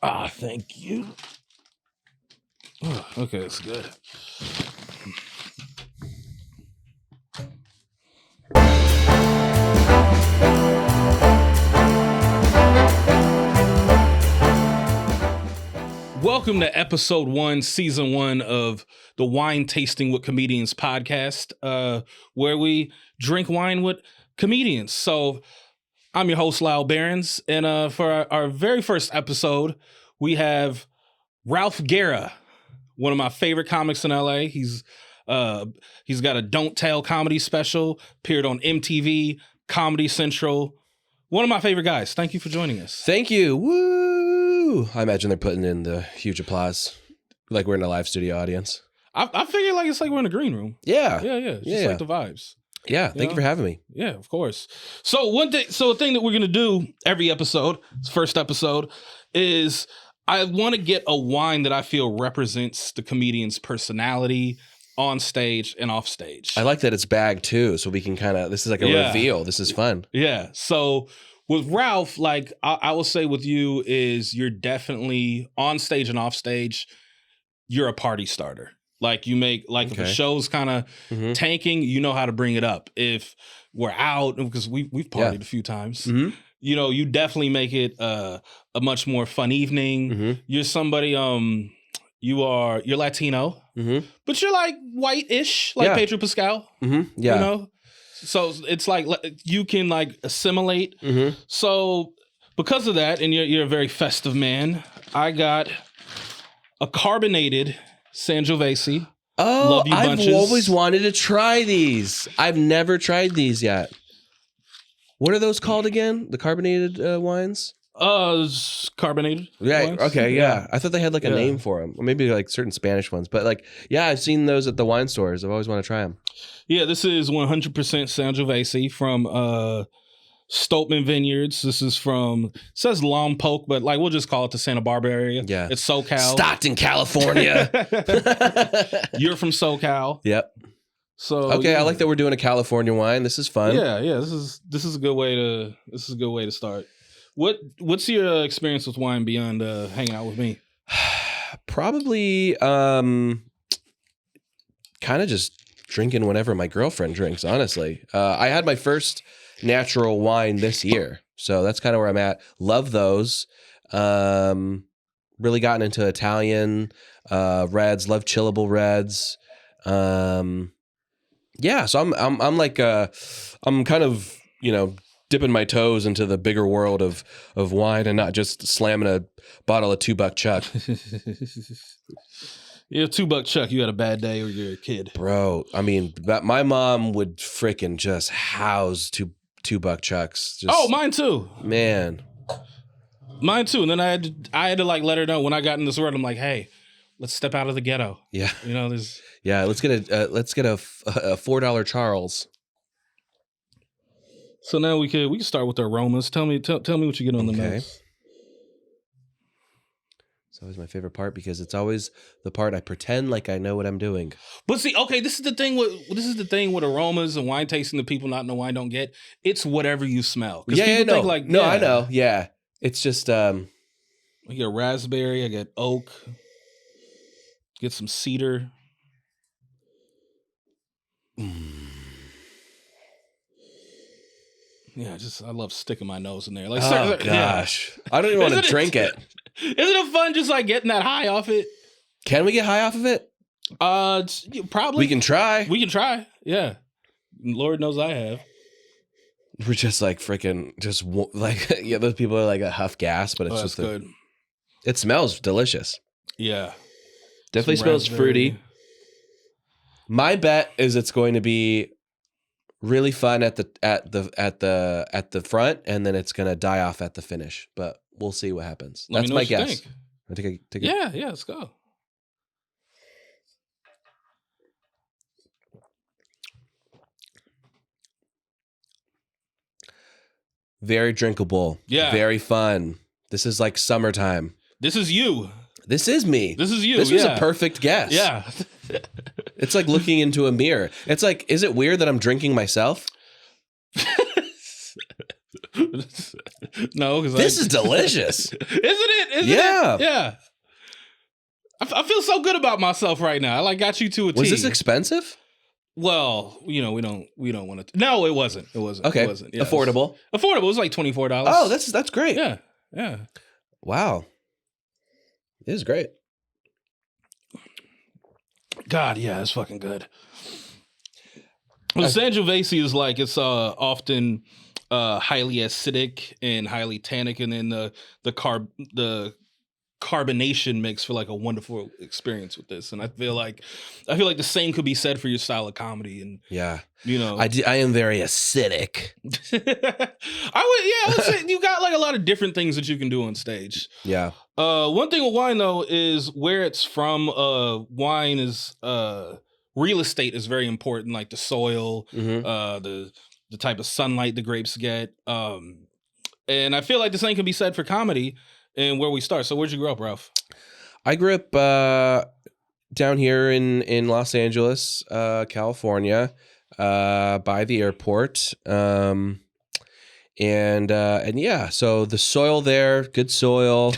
Thank you. Oh, okay, that's good. Welcome to episode 1, season 1 of the Wine Tasting with Comedians podcast, where we drink wine with comedians. So I'm your host, Lyle Behrens, and for our very first episode, we have Ralph Guerra, one of my favorite comics in LA. He's got a Don't Tell comedy special, appeared on MTV, Comedy Central. One of my favorite guys. Thank you for joining us. Thank you. Woo! I imagine they're putting in the huge applause, like we're in a live studio audience. I figure it's like we're in a green room. Yeah. Just like the vibes. Yeah, thank you for having me. Yeah, of course. So a thing that we're gonna do every episode, first episode, is I want to get a wine that I feel represents the comedian's personality on stage and off stage. I like that it's bagged too, so we can this is like a reveal. This is fun. Yeah. So with Ralph, like I will say with you is you're definitely on stage and off stage, you're a party starter. Like you make, if a show's kind of tanking, you know how to bring it up. If we're out, because we've partied a few times, you know, you definitely make it a much more fun evening. You're somebody, you're Latino, but you're like white-ish, like Pedro Pascal. You know, so it's like you can like assimilate. So because of that, and you're a very festive man, I got a carbonated Sangiovese. Oh, I've always wanted to try these. I've never tried these yet. What are those called again? The carbonated wines? Carbonated. Yeah. wines? Okay. Yeah. I thought they had like a name for them, or maybe like certain Spanish ones. But like, I've seen those at the wine stores. I've always wanted to try them. Yeah, this is 100% Sangiovese from Stoltman Vineyards. This is from, it says Lompoc, but like we'll just call it the Santa Barbara area. Yeah. It's SoCal. Stockton, California. You're from SoCal. Yep. So okay, I like that we're doing a California wine. This is fun. Yeah. This is a good way to start. What's your experience with wine beyond hanging out with me? Probably kind of just drinking whenever my girlfriend drinks, honestly. I had my first natural wine this year, so that's kind of where I'm at. Love those. Really gotten into Italian reds. Love chillable reds. Yeah, so I'm like I'm kind of, you know, dipping my toes into the bigger world of wine and not just slamming a bottle of $2 Chuck. Yeah, $2 Chuck. You had a bad day or you're a kid, bro. I mean, my mom would freaking just house $2 Chucks. Mine too, man. Mine too. And then I had to like let her know when I got in this world. I'm like, hey, let's step out of the ghetto. Yeah, you know this. Yeah, let's get a $4 Charles. So now we can start with the aromas. Tell me what you get on the nose. It's always my favorite part because it's always the part I pretend like I know what I'm doing. But see, okay, this is the thing with aromas and wine tasting that people not know wine don't get. It's whatever you smell. Yeah, I know. Yeah, it's just I get raspberry. I get oak. Get some cedar. Yeah, I love sticking my nose in there. Like, gosh, I don't even want to drink it. Isn't it fun just like getting that high off it? Can we get high off of it? Probably. We can try. Yeah. Lord knows I have. We're just like freaking, just like those people are like a huff gas, but it's just good. It smells delicious. Yeah, definitely smells fruity. My bet is it's going to be really fun at the front, and then it's going to die off at the finish. But we'll see what happens. That's my guess. Yeah, let's go. Very drinkable. Yeah. Very fun. This is like summertime. This is you. This is me. This is you. This was a perfect guess. Yeah. It's like looking into a mirror. It's like, is it weird that I'm drinking myself? No, because this is delicious. Isn't it? Isn't Yeah. it? Yeah. I feel so good about myself right now. I like got you to a T. Was this expensive? Well, we don't want to. No, it wasn't. It wasn't. Okay. It wasn't. Yeah, Affordable. Affordable. It was like $24. Oh, that's great. Yeah. Yeah. Wow. It is great. God, yeah, it's fucking good. Well, Sangiovese is like it's often highly acidic and highly tannic, and then the carbonation makes for like a wonderful experience with this. And I feel like the same could be said for your style of comedy. And yeah, I am very acidic. I would say you got like a lot of different things that you can do on stage. Yeah. One thing with wine though is where it's from. Wine is real estate is very important, like the soil, the type of sunlight the grapes get. And I feel like the same can be said for comedy and where we start. So where'd you grow up, Ralph? I grew up down here in Los Angeles, California, by the airport. And yeah, so the soil there, good soil.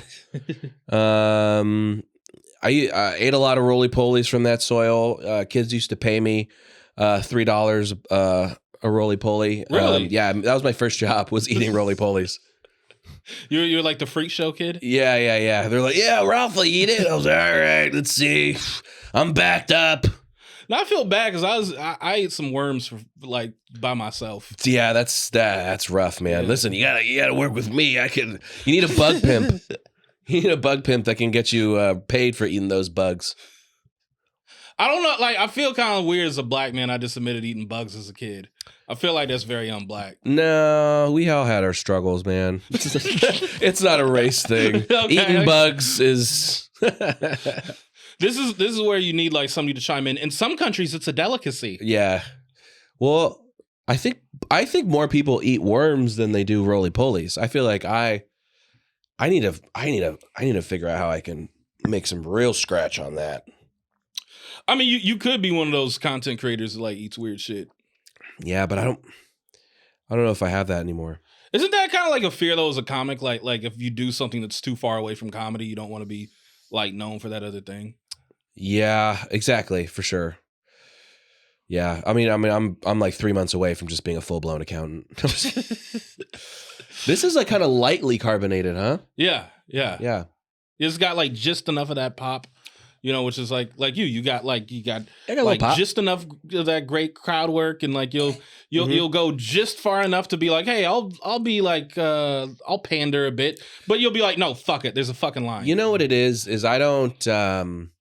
I ate a lot of roly-polies from that soil. Kids used to pay me $3 a roly-poly. Really? Yeah, that was my first job, was eating roly-polies. You're like the freak show kid? Yeah. They're like, yeah, Ralph, will you eat it? I was like, all right, let's see. I'm backed up. Now I feel bad because I ate some worms for, like by myself. Yeah, that's rough, man. Yeah. Listen, you gotta work with me. You need a bug pimp. You need a bug pimp that can get you paid for eating those bugs. I don't know. Like, I feel kind of weird as a black man. I just admitted eating bugs as a kid. I feel like that's very un-black. No, we all had our struggles, man. It's not a race thing. Okay, eating bugs is. This is where you need like somebody to chime in. In some countries, it's a delicacy. Yeah. Well, I think more people eat worms than they do roly-polies. I feel like I need to figure out how I can make some real scratch on that. I mean, you could be one of those content creators that like eats weird shit. Yeah, but I don't know if I have that anymore. Isn't that kind of like a fear though as a comic? Like if you do something that's too far away from comedy, you don't want to be like known for that other thing. Yeah, exactly, for sure. Yeah, I mean, I'm like 3 months away from just being a full blown accountant. This is like kind of lightly carbonated, huh? Yeah. It's got like just enough of that pop, which is like you got like just enough of that great crowd work, and like you'll go just far enough to be like, hey, I'll be like I'll pander a bit, but you'll be like, no, fuck it, there's a fucking line. You know what it is I don't.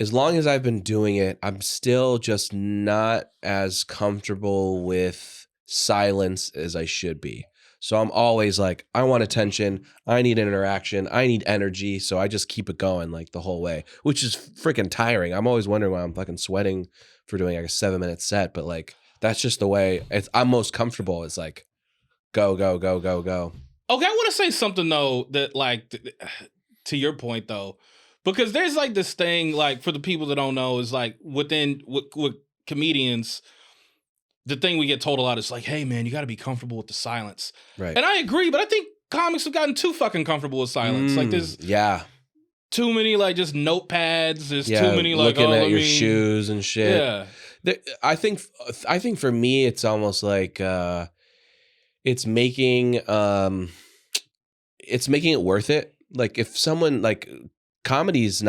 As long as I've been doing it, I'm still just not as comfortable with silence as I should be. So I'm always like, I want attention. I need interaction. I need energy. So I just keep it going like the whole way, which is freaking tiring. I'm always wondering why I'm fucking sweating for doing like a 7-minute set. But like, that's just the way I'm most comfortable. It's like, go, go, go, go, go. Okay, I want to say something though that like, to your point though, because there's like this thing, like for the people that don't know, is like with comedians, the thing we get told a lot is like, hey man, you got to be comfortable with the silence. Right. And I agree, but I think comics have gotten too fucking comfortable with silence. Like there's too many like just notepads. There's too many like looking at your shoes and shit. Yeah. I think for me, it's almost like it's making it worth it. Like if someone like. Comedy's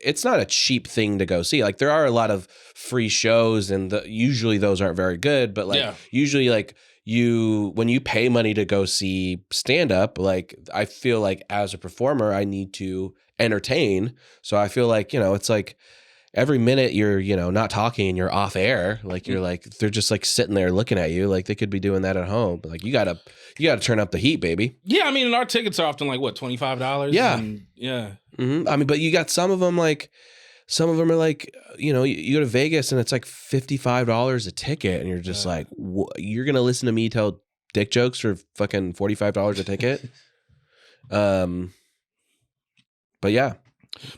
it's not a cheap thing to go see. Like there are a lot of free shows and usually those aren't very good, but like usually like when you pay money to go see stand up, like I feel like as a performer, I need to entertain. So I feel like, it's like every minute you're, not talking and you're off air, like you're like, they're just like sitting there looking at you. Like they could be doing that at home. But like you gotta turn up the heat, baby. Yeah. I mean, and our tickets are often like what, $25? Yeah. Yeah. Mm-hmm. I mean, but you got some of them are like, you go to Vegas and it's like $55 a ticket. And you're just like, you're going to listen to me tell dick jokes for fucking $45 a ticket. But yeah.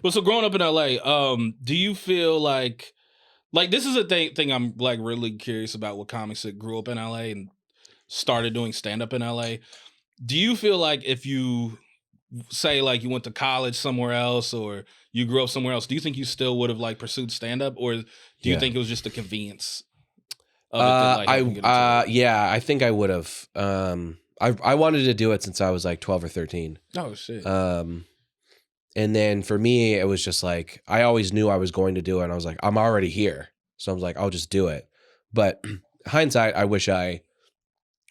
Well, so growing up in LA, do you feel like this is a thing I'm like really curious about with comics that grew up in LA and started doing stand-up in LA. Do you feel like if you say like you went to college somewhere else or you grew up somewhere else, do you think you still would have like pursued stand-up, or do you think it was just the convenience of it that like helped you get into it? Yeah, I think I would have. I wanted to do it since I was like 12 or 13. Oh shit. And then for me, it was just like, I always knew I was going to do it. And I was like, I'm already here. So I was like, I'll just do it. But hindsight, I wish I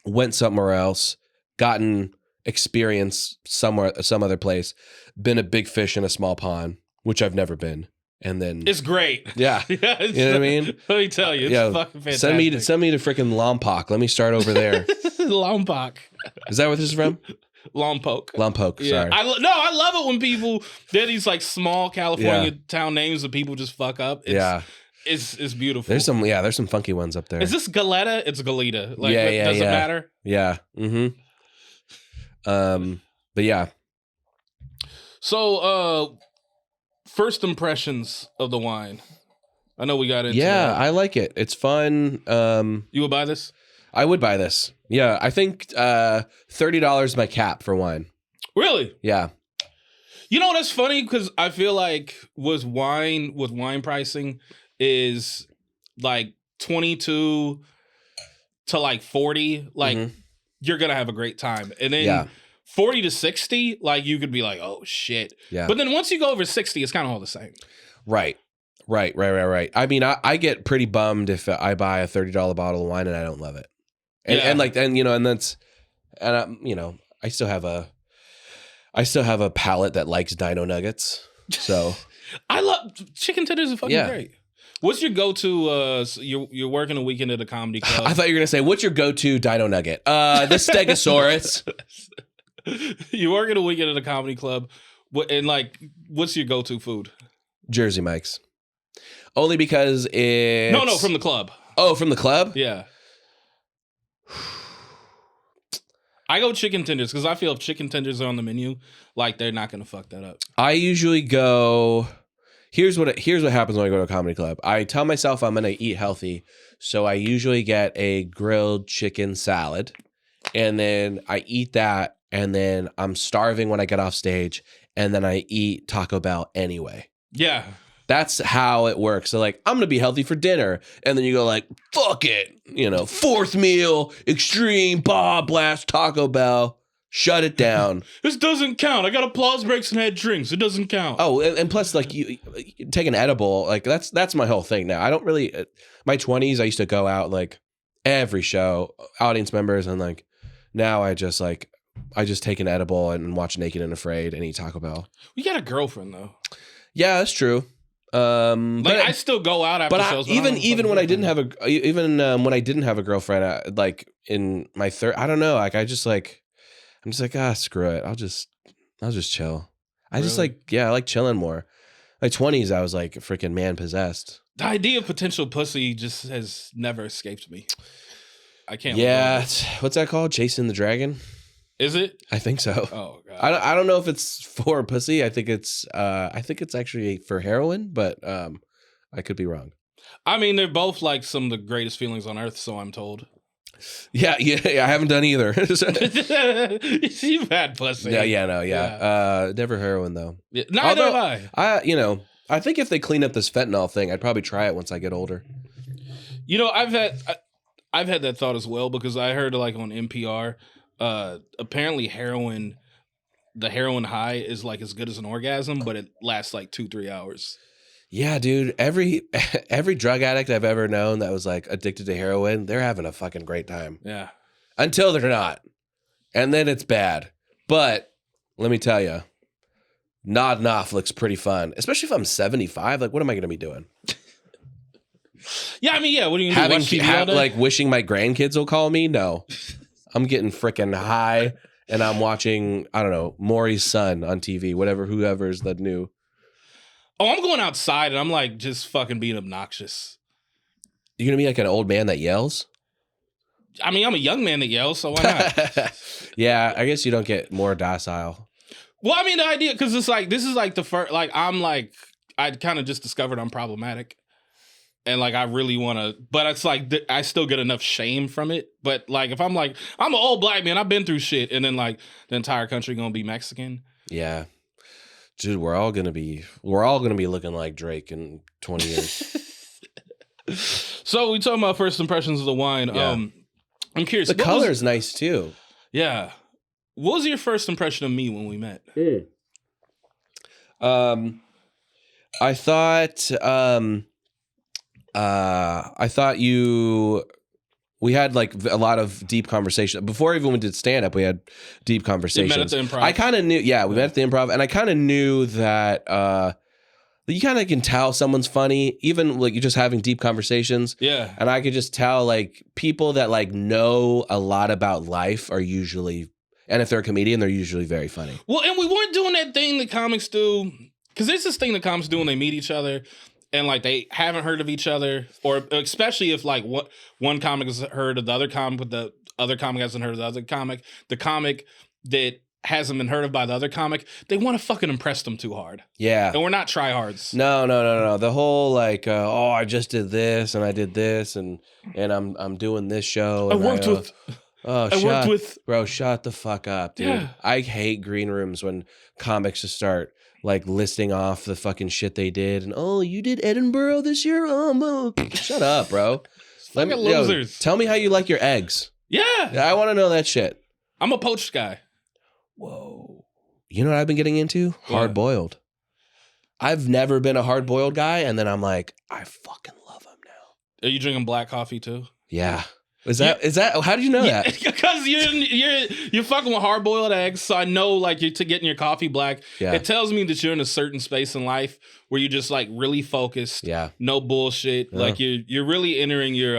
went somewhere else, gotten experience somewhere, some other place, been a big fish in a small pond, which I've never been. And then it's great. Yeah. Yeah, you know what I mean? Let me tell you, it's fucking fantastic. Send me to freaking Lompoc. Let me start over there. Lompoc. Is that where this is from? Lompoc. Lompoc, yeah. sorry. I love it when people, they're these like small California town names that people just fuck up. It's beautiful. There's some funky ones up there. Is this Galetta? It's Goleta. Like, does it matter? Yeah. Mm-hmm. But yeah. So, first impressions of the wine. I know we got into that. I like it. It's fun. You would buy this? I would buy this. Yeah, I think $30 my cap for wine. Really? Yeah. You know, that's funny because I feel like with wine pricing is like 22 to like 40. Like you're gonna have a great time, and then 40 to 60, like you could be like, oh shit. Yeah. But then once you go over 60, it's kind of all the same. Right. I mean, I get pretty bummed if I buy a $30 bottle of wine and I don't love it. And I still have a palate that likes dino nuggets. So I love chicken tenders are fucking great. What's your go-to? You're working a weekend at a comedy club. I thought you were gonna say, what's your go-to dino nugget? The Stegosaurus. You're working a weekend at a comedy club, and like, what's your go-to food? Jersey Mike's. Only because it's... No, from the club. Oh, from the club? Yeah. I go chicken tenders because I feel if chicken tenders are on the menu, like they're not gonna fuck that up. I usually go. Here's what happens when I go to a comedy club. I tell myself I'm gonna eat healthy, so I usually get a grilled chicken salad, and then I eat that, and then I'm starving when I get off stage, and then I eat Taco Bell anyway. Yeah. That's how it works. So like, I'm going to be healthy for dinner. And then you go like, fuck it. Fourth meal, extreme, blast, Taco Bell. Shut it down. This doesn't count. I got applause breaks and had drinks. It doesn't count. Oh, and plus like you take an edible. Like that's my whole thing now. I don't really, my 20s, I used to go out like every show, audience members. And like, now I just take an edible and watch Naked and Afraid and eat Taco Bell. You got a girlfriend though. Yeah, that's true. I still go out after shows. Even when I didn't have when I didn't have a girlfriend, like in my I don't know. Like I'm just like, screw it. I'll just chill. I just I like chilling more. My 20s, I was like freaking man possessed. The idea of potential pussy just has never escaped me. I can't. Yeah, what's that called? Chasing the Dragon. Is it? I think so. Oh god. I don't know if it's for pussy. I think it's actually for heroin, but I could be wrong. I mean, they're both like some of the greatest feelings on earth, so I'm told. Yeah. I haven't done either. You've had pussy. Yeah. Never heroin though. Yeah, neither have I. I think if they clean up this fentanyl thing, I'd probably try it once I get older. I've had that thought as well because I heard like on NPR. Apparently the heroin high is like as good as an orgasm, but it lasts like 2-3 hours. Yeah, dude. Every drug addict I've ever known that was like addicted to heroin, they're having a fucking great time. Yeah. Until they're not. And then it's bad. But let me tell you, nodding off looks pretty fun. Especially if I'm 75. Like, what am I going to be doing? Yeah, I mean, yeah. What are you going to do? Like wishing my grandkids will call me? No. I'm getting freaking high and I'm watching, I don't know, Maury's Son on TV, whoever's the new. Oh, I'm going outside and I'm like just fucking being obnoxious. You're going to be like an old man that yells? I mean, I'm a young man that yells, so why not? Yeah, I guess you don't get more docile. Well, I mean, the idea, because it's like, this is like the first, like, I kind of just discovered I'm problematic. And like I really want to, but it's like I still get enough shame from it. But like if I'm like I'm an old black man, I've been through shit, and then like the entire country gonna be Mexican. Yeah, dude, we're all gonna be looking like Drake in 20 years. So we talking about first impressions of the wine. Yeah. I'm curious. The color's nice too. Yeah. What was your first impression of me when we met? I thought we had like a lot of deep conversation before even we did stand up. We had deep conversations. You met at the Improv. I kind of knew, we met at the Improv, and I kind of knew that you kind of can tell someone's funny, even like you're just having deep conversations. Yeah, and I could just tell like people that like know a lot about life are usually, and if they're a comedian, they're usually very funny. Well, and we weren't doing that thing that comics do, because there's this thing that comics do when they meet each other. And like they haven't heard of each other, or especially if like one comic has heard of the other comic, but the other comic hasn't heard of the other comic. The comic that hasn't been heard of by the other comic, they want to fucking impress them too hard. Yeah, and we're not tryhards. No. The whole like, I just did this and I did this and I'm doing this show. And I worked with. Bro, shut the fuck up, dude. Yeah. I hate green rooms when comics just start like listing off the fucking shit they did, and you did Edinburgh this year. Shut up, bro. Losers. Tell me how you like your eggs. Yeah, I want to know that shit. I'm a poached guy. Whoa. You know what I've been getting into? Hard boiled. I've never been a hard boiled guy, and then I'm like, I fucking love them now. Are you drinking black coffee too? Yeah. Is that how do you know that? Because you're fucking with hard boiled eggs, so I know like you're getting your coffee black. Yeah. It tells me that you're in a certain space in life where you're just like really focused. Yeah. No bullshit. Like you're really entering your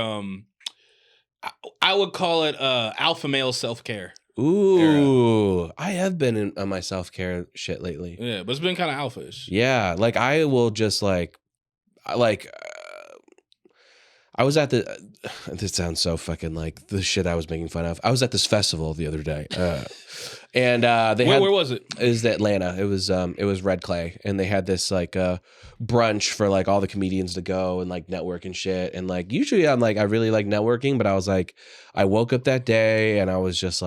I would call it alpha male self-care. Ooh, era. I have been on my self-care shit lately. Yeah, but it's been kind of alpha-ish. Yeah, like I will just like I was at this sounds so fucking like the shit I was making fun of. I was at this festival the other day. And where was it? It was Atlanta. It was Red Clay, and they had this like brunch for like all the comedians to go and like network and shit. And like usually I'm like I really like networking, but I was like I woke up that day and I was just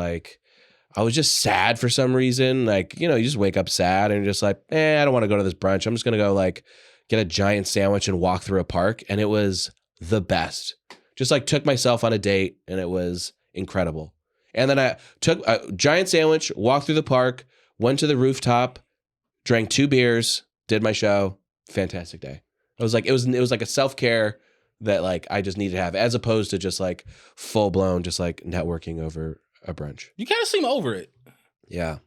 sad for some reason. Like, you just wake up sad and you're just like, I don't want to go to this brunch. I'm just gonna go like get a giant sandwich and walk through a park. And it was the best. Just like took myself on a date and it was incredible. And then I took a giant sandwich, walked through the park, went to the rooftop, drank 2 beers, did my show. Fantastic day. It was like a self-care that like I just needed to have, as opposed to just like full blown just like networking over a brunch. You kind of seem over it. Yeah.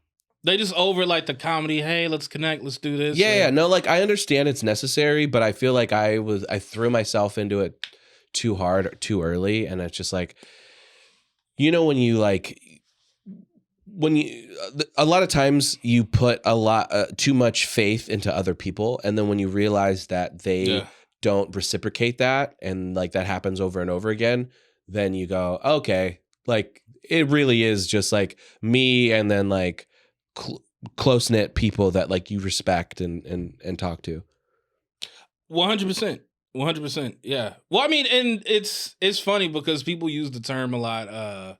They just over like the comedy. Hey, let's connect. Let's do this. Yeah. No, like I understand it's necessary, but I feel like I threw myself into it too hard, or too early. And it's just like, when you like, a lot of times you put too much faith into other people. And then when you realize that they don't reciprocate that, and like that happens over and over again, then you go, okay, like it really is just like me and then like close-knit people that like you respect and talk to. 100%. 100%. Yeah. Well, I mean, and it's funny because people use the term a lot,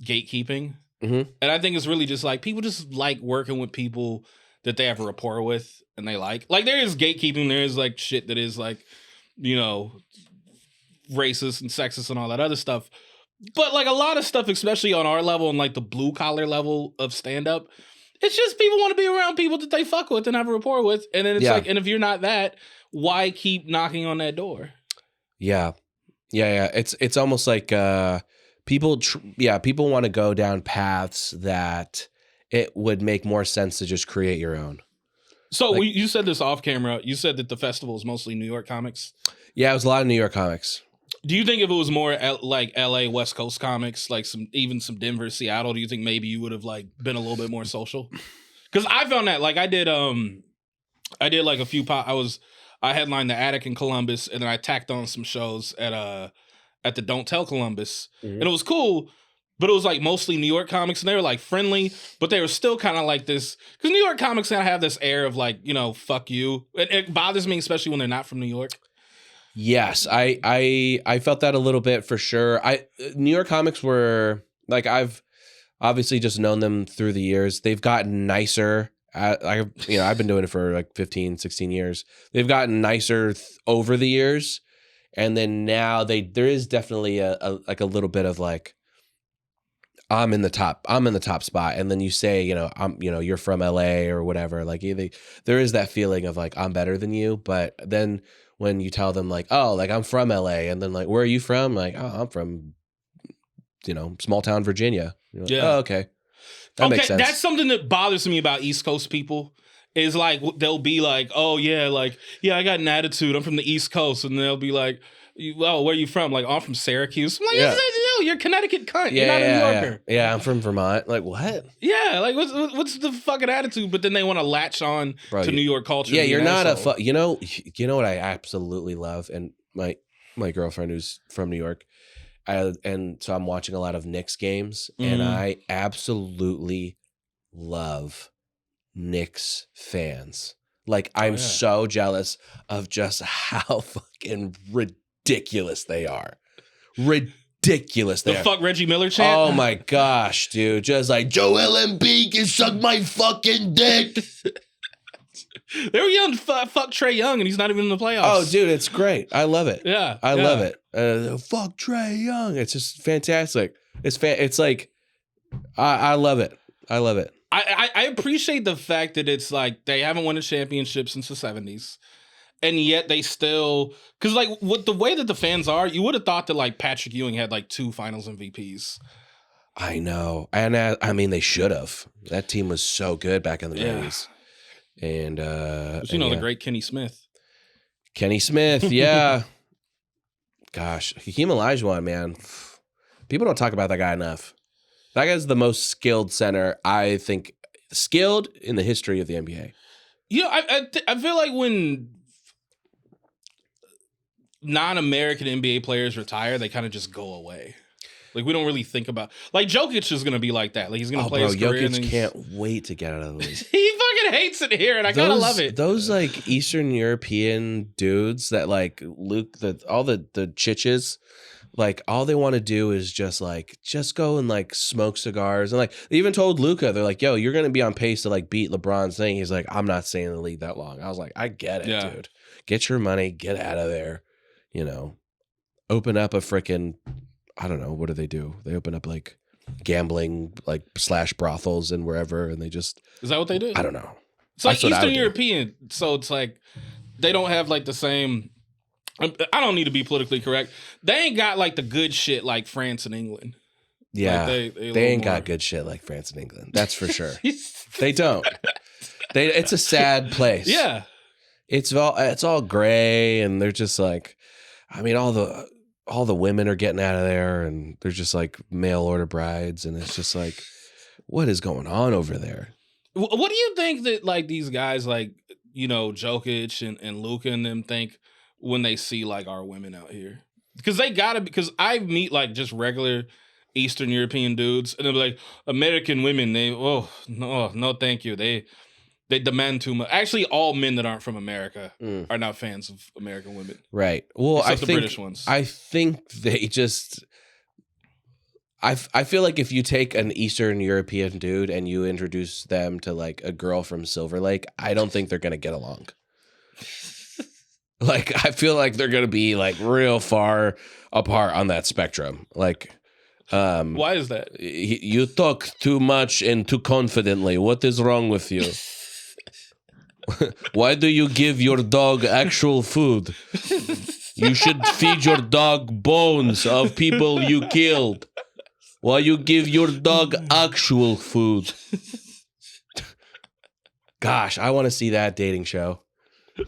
gatekeeping. Mm-hmm. And I think it's really just like people just like working with people that they have a rapport with and they like. Like there is gatekeeping, there is like shit that is like, racist and sexist and all that other stuff. But like a lot of stuff, especially on our level and like the blue collar level of stand up, it's just people want to be around people that they fuck with and have a rapport with. And then it's like, and if you're not that, why keep knocking on that door? Yeah. It's almost like people want to go down paths that it would make more sense to just create your own. So like, you said this off camera. You said that the festival is mostly New York comics. Yeah, it was a lot of New York comics. Do you think if it was more like LA West Coast comics, like some Denver, Seattle, do you think maybe you would have like been a little bit more social? Because I found that like I did like a few I headlined the Attic in Columbus, and then I tacked on some shows at the Don't Tell Columbus, and it was cool. But it was like mostly New York comics, and they were like friendly, but they were still kind of like this, because New York comics kind of have this air of like, fuck you. It bothers me, especially when they're not from New York. Yes, I felt that a little bit for sure. New York comics were like, I've obviously just known them through the years. They've gotten nicer. I've been doing it for like 15, 16 years. They've gotten nicer over the years. And then now there is definitely a little bit of like, I'm in the top spot. And then you say, you're from LA or whatever. Like there is that feeling of like, I'm better than you. But then when you tell them like, oh, like I'm from LA, and then like, where are you from? Like, oh, I'm from, small town Virginia. Like, yeah. Oh, okay. That makes sense. That's something that bothers me about East Coast people. Is like they'll be like, oh yeah, I got an attitude. I'm from the East Coast, and they'll be like, well, where are you from? Like, I'm from Syracuse. I'm like, no, you're a Connecticut cunt. You're not a New Yorker. Yeah, I'm from Vermont. Like, what? Yeah, like what's the fucking attitude? But then they want to latch on to New York culture. Yeah, you're not you know what I absolutely love, and my girlfriend who's from New York, and so I'm watching a lot of Knicks games, and I absolutely love Knicks fans. Like, I'm so jealous of just how fucking ridiculous they are. Ridiculous. The fuck Reggie Miller chant? Oh my gosh, dude. Just like, Joel Embiid can suck my fucking dick. They were yelling fuck Trae Young, and he's not even in the playoffs. Oh, dude, it's great. I love it. Yeah. I love it. Fuck Trae Young. It's just fantastic. It's like, I love it. I love it. I appreciate the fact that it's like they haven't won a championship since the 70s. And yet they still, because like with the way that the fans are, you would have thought that like Patrick Ewing had like 2 finals MVPs. I know. And I mean, they should have. That team was so good back in the 90s. And, the great Kenny Smith. Kenny Smith, yeah. Gosh, Hakeem Olajuwon, man. People don't talk about that guy enough. That guy's the most skilled center, I think, skilled in the history of the NBA. I feel like when non-American NBA players retire, they kind of just go away. Like, we don't really think about... Like, Jokic is going to be like that. Like, he's going to play his career. Jokic can't wait to get out of the league. He fucking hates it here, and I kind of love it. Those, like, Eastern European dudes that, like, all the chiches... Like, all they want to do is just go and like smoke cigars. And like, they even told Luka, they're like, yo, you're going to be on pace to like beat LeBron's thing. He's like, I'm not staying in the league that long. I was like, I get it, dude. Get your money, get out of there. Open up a freaking, I don't know, what do? They open up like gambling, like / brothels and wherever. And they just. Is that what they do? I don't know. It's like Eastern European. So it's like, they don't have like the same. I don't need to be politically correct. They ain't got like the good shit like France and England. Yeah, like they ain't got good shit like France and England. That's for sure. They don't. It's a sad place. Yeah, it's all gray, and they're just like, I mean, all the women are getting out of there, and they're just like mail order brides, and it's just like, what is going on over there? What do you think that like these guys like Jokic and Luka and them think when they see like our women out here? Because I meet like just regular Eastern European dudes, and they're like, American women, no thank you, they demand too much. Actually, all men that aren't from America are not fans of American women, right? Well, except the British ones. I think they just I feel like if you take an Eastern European dude and you introduce them to like a girl from Silver Lake, I don't think they're gonna get along. Like, I feel like they're going to be like real far apart on that spectrum. Like, why is that? You talk too much and too confidently. What is wrong with you? Why do you give your dog actual food? You should feed your dog bones of people you killed. Why you give your dog actual food? Gosh, I want to see that dating show.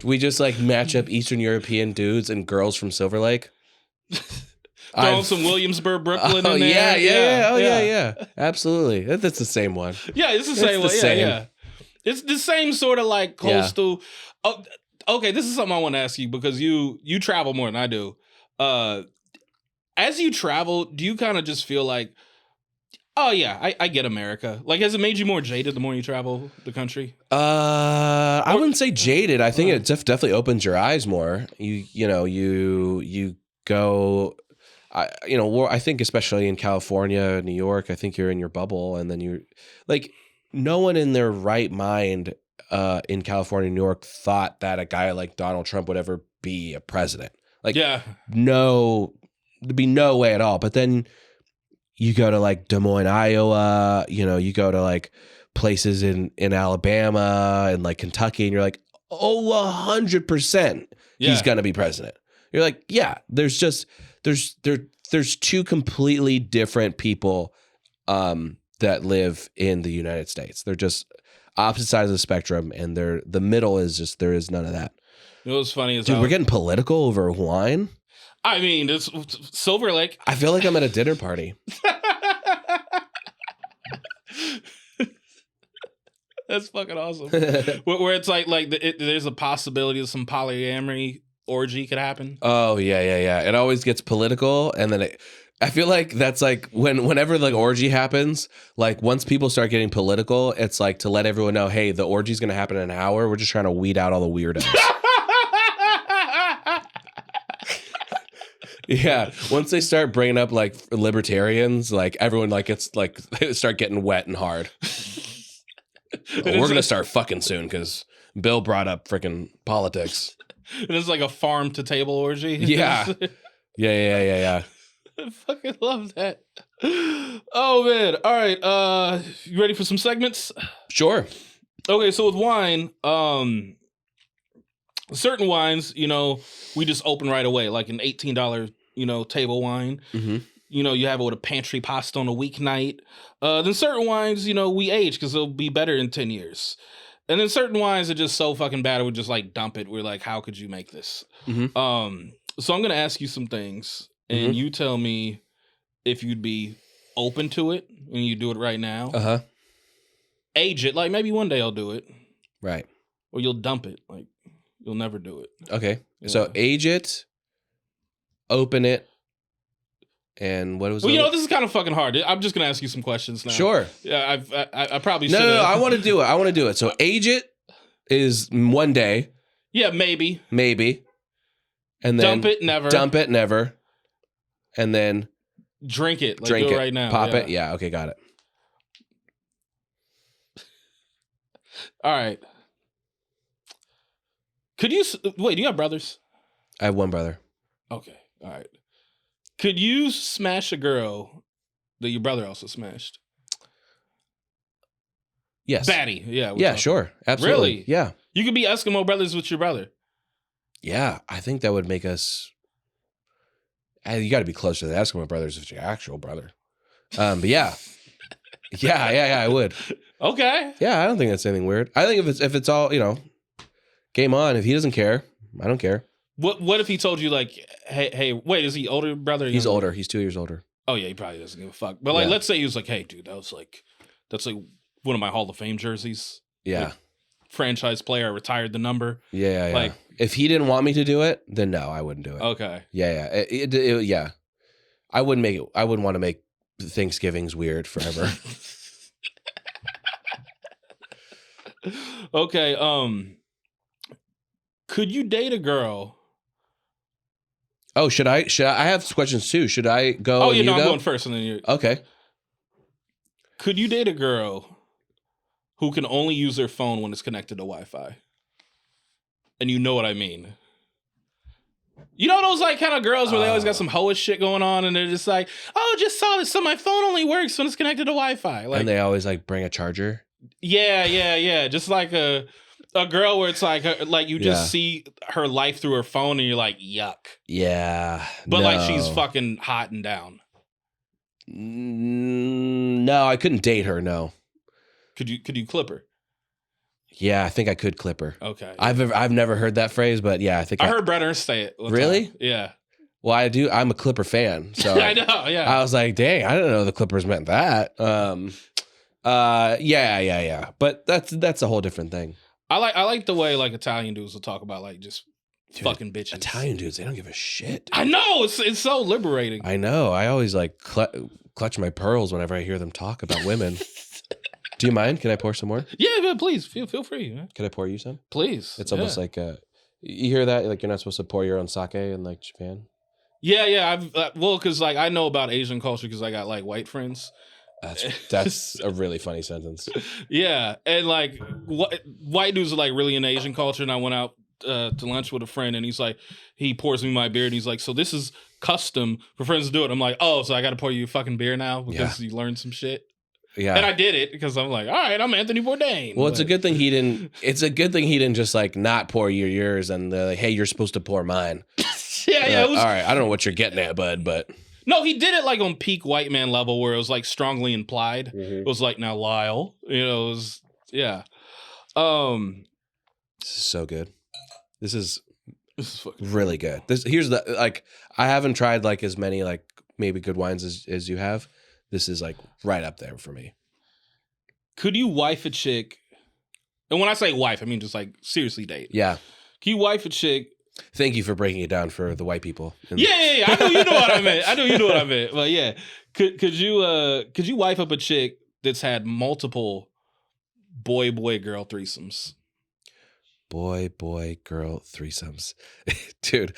We just like match up Eastern European dudes and girls from Silver Lake. Throw some Williamsburg, Brooklyn in there. Yeah. Yeah. Absolutely. That's the same one. Yeah, it's the same one. Yeah. It's the same sort of like coastal. Yeah. Oh, okay, this is something I want to ask you because you travel more than I do. As you travel, do you kind of just feel like, Oh yeah, I get America. Like, has it made you more jaded the more you travel the country? I wouldn't say jaded. I think it definitely opens your eyes more. You go. I think especially in California, New York, I think you're in your bubble, and then you're like, no one in their right mind in California, New York, thought that a guy like Donald Trump would ever be a president. Like, no, there'd be no way at all. But then you go to like Des Moines, Iowa, you go to like places in Alabama and like Kentucky, and you're like, 100% he's going to be president. You're like, yeah, there's two completely different people that live in the United States. They're just opposite sides of the spectrum, and the middle is just, there is none of that. It was funny as dude, we're getting political over wine. I mean, it's Silver Lake. I feel like I'm at a dinner party. That's fucking awesome. Where it's like there's a possibility of some polyamory orgy could happen. Oh yeah. It always gets political, and then I feel like that's like whenever the orgy happens, like once people start getting political, it's like to let everyone know, hey, the orgy's gonna happen in an hour. We're just trying to weed out all the weirdos. Yeah, once they start bringing up like libertarians, like everyone like it's like they start getting wet and hard. We're gonna start fucking soon because Bill brought up freaking politics. And it's like a farm to table orgy. Yeah. I fucking love that. Oh man! All right, you ready for some segments? Sure. Okay, so with wine, certain wines, we just open right away, like an $18, table wine. Mm-hmm. You have it with a pantry pasta on a weeknight. Then certain wines, we age because they'll be better in 10 years. And then certain wines are just so fucking bad, we just like dump it. We're like, how could you make this? Mm-hmm. So I'm gonna ask you some things, and you tell me if you'd be open to it, and you do it right now. Uh-huh. Age it, like maybe one day I'll do it. Right. Or you'll dump it, like you'll never do it. Okay. Yeah. So age it, open it, and what was? Well, this is kind of fucking hard. I'm just gonna ask you some questions now. Sure. Yeah, I probably should. No. I want to do it. So age it is one day. Yeah, maybe. And then dump it never. And then drink it. Like, drink do it right now. Pop it. Yeah. Okay. Got it. All right. Do you have brothers? I have one brother. Okay. All right. Could you smash a girl that your brother also smashed? Yes. Batty. Yeah. Yeah, sure. Absolutely. Really? Yeah. You could be Eskimo brothers with your brother. Yeah. I think that would make us... You got to be closer to the Eskimo brothers if it's your actual brother. But yeah. Yeah, I would. Okay. Yeah, I don't think that's anything weird. I think if it's all, game on. If he doesn't care, I don't care. What if he told you like, hey, wait, is he older brother? He's older. He's 2 years older. Oh yeah, he probably doesn't give a fuck. But like, let's say he was like, hey, dude, that's like one of my Hall of Fame jerseys. Yeah. Like, franchise player, I retired the number. Yeah. Like, if he didn't want me to do it, then no, I wouldn't do it. Okay. Yeah. Yeah. I wouldn't make it. I wouldn't want to make Thanksgivings weird forever. Okay. Could you date a girl? Oh, should I? I have questions too. Should I go? Oh, I'm going first, and then you. Okay. Could you date a girl who can only use their phone when it's connected to Wi-Fi? And you know what I mean. You know those like kind of girls where they always got some hoish shit going on, and they're just like, "Oh, just saw this. So my phone only works when it's connected to Wi-Fi." Like, and they always like bring a charger. Yeah. Just like a girl where it's like you just see her life through her phone, and you're like, "Yuck." Yeah, but like she's fucking hot and down. No, I couldn't date her. No. Could you clip her? Yeah, I think I could clip her. Okay. I've never heard that phrase, but yeah, I think I heard Brett Ernst say it. Really? Time. Yeah. Well, I do. I'm a Clipper fan, so I know. Yeah. I was like, dang, I didn't know the Clippers meant that. Yeah. But that's a whole different thing. I like the way like Italian dudes will talk about like just fucking bitches. Italian dudes, they don't give a shit. I know, it's so liberating. I know. I always like clutch my pearls whenever I hear them talk about women. Do you mind? Can I pour some more? Yeah, please. Feel free. Man. Can I pour you some? Please. It's almost like you hear that? Like you're not supposed to pour your own sake in like Japan? Yeah. I've because like I know about Asian culture because I got like white friends. That's a really funny sentence. Yeah, and like white dudes are like really into Asian culture, and I went out to lunch with a friend, and he pours me my beer, and he's like, "So this is custom for friends to do it." I'm like, "Oh, so I got to pour you a fucking beer now because you learned some shit." Yeah, and I did it because I'm like, all right, I'm Anthony Bourdain. Well, it's a good thing he didn't. It's a good thing he didn't just like not pour yours and like, hey, you're supposed to pour mine. Yeah. It was, all right, I don't know what you're getting at, bud, but no, he did it like on peak white man level where it was like strongly implied. Mm-hmm. It was like, now Lyle, it was yeah. This is so good. This is really good. Here's the like I haven't tried like as many like maybe good wines as you have. This is like right up there for me. Could you wife a chick? And when I say wife, I mean just like seriously date. Yeah. Can you wife a chick? Thank you for breaking it down for the white people. Yeah. I know you know what I meant. But yeah, could you wife up a chick that's had multiple boy girl threesomes? Boy girl threesomes. Dude,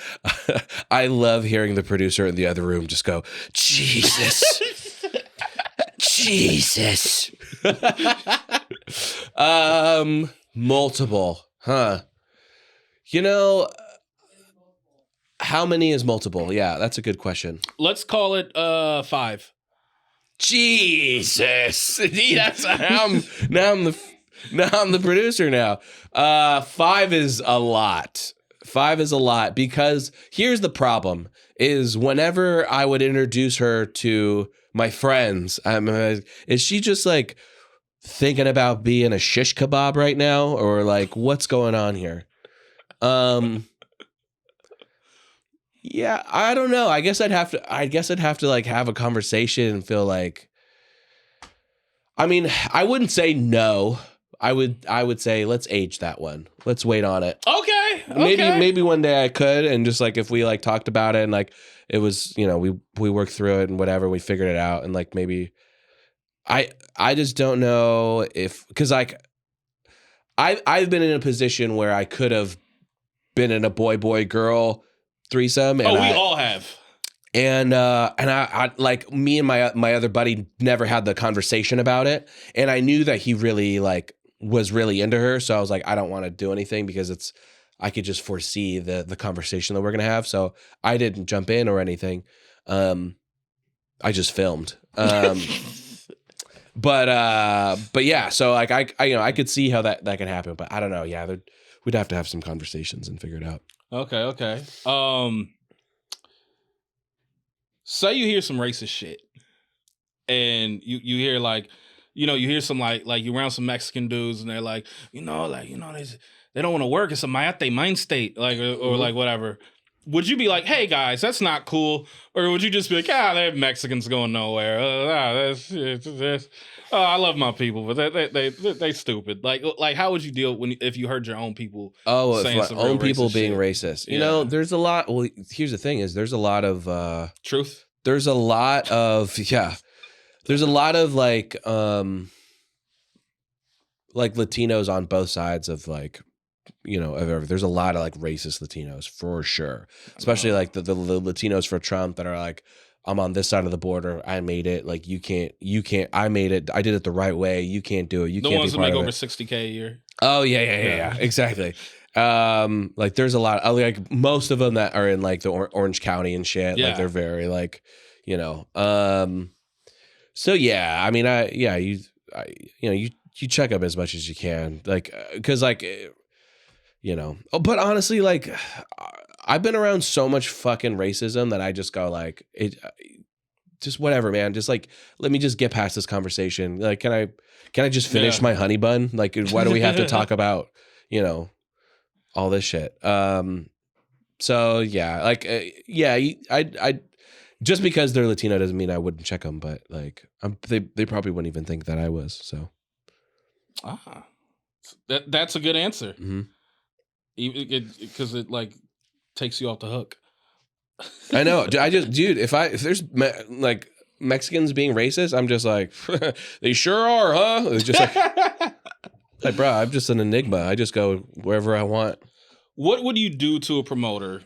I love hearing the producer in the other room just go, Jesus. Jesus. Multiple, huh? You know, how many is multiple? Yeah, that's a good question. Let's call it 5. Jesus. Now I'm the producer now. 5 is a lot. 5 is a lot because here's the problem is whenever I would introduce her to my friends, is she just like thinking about being a shish kebab right now? Or like, what's going on here? Yeah, I don't know. I guess I'd have to like have a conversation and feel like, I mean, I wouldn't say no. I would say let's age that one. Let's wait on it. Okay. Maybe one day I could, and just like if we like talked about it and like it was, you know, we worked through it and whatever, we figured it out, and like maybe I just don't know if because like I've been in a position where I could have been in a boy girl threesome. And we all have. And I like me and my other buddy never had the conversation about it, and I knew that he really like was really into her, so I was like, I don't want to do anything because I could just foresee the conversation that we're gonna have, so I didn't jump in or anything. I just filmed. But yeah, so like I you know I could see how that could happen, but I don't know. Yeah, we'd have to have some conversations and figure it out. Okay. Say you hear some racist shit, and you hear like, you know, you hear some like you around some Mexican dudes, and they're like, they don't want to work. It's a Mayate mind state, like or like whatever. Would you be like, hey guys, that's not cool, or would you just be like, they're Mexicans going nowhere? I love my people, but they stupid. Like how would you deal if you heard your own people? Saying some own people being racist. You know, there's a lot. Well, here's the thing: is there's a lot of truth. There's a lot of There's a lot of like Latinos on both sides of like, you know, there's a lot of like racist Latinos for sure, especially like the Latinos for Trump that are like, I'm on this side of the border. I made it. Like you can't. I made it. I did it the right way. You can't do it. You can't. The ones that make over $60K a year. Oh yeah. Exactly. Like there's a lot. Like most of them that are in like the Orange County and shit. Yeah. Like they're very like, you know. So yeah, I mean, you check up as much as you can, like, because like, you know. Oh, but honestly, like, I've been around so much fucking racism that I just go like, it, just whatever, man. Just like, let me just get past this conversation. Like, can I just finish my honey bun? Like, why do we have to talk about, you know, all this shit? So yeah, like, I just because they're Latino doesn't mean I wouldn't check them, but like, they probably wouldn't even think that I was. So, that's a good answer. Mm-hmm. Because it like takes you off the hook. I know. If there's like Mexicans being racist, I'm just like, they sure are, huh? It's just like, bro, I'm just an enigma. I just go wherever I want. What would you do to a promoter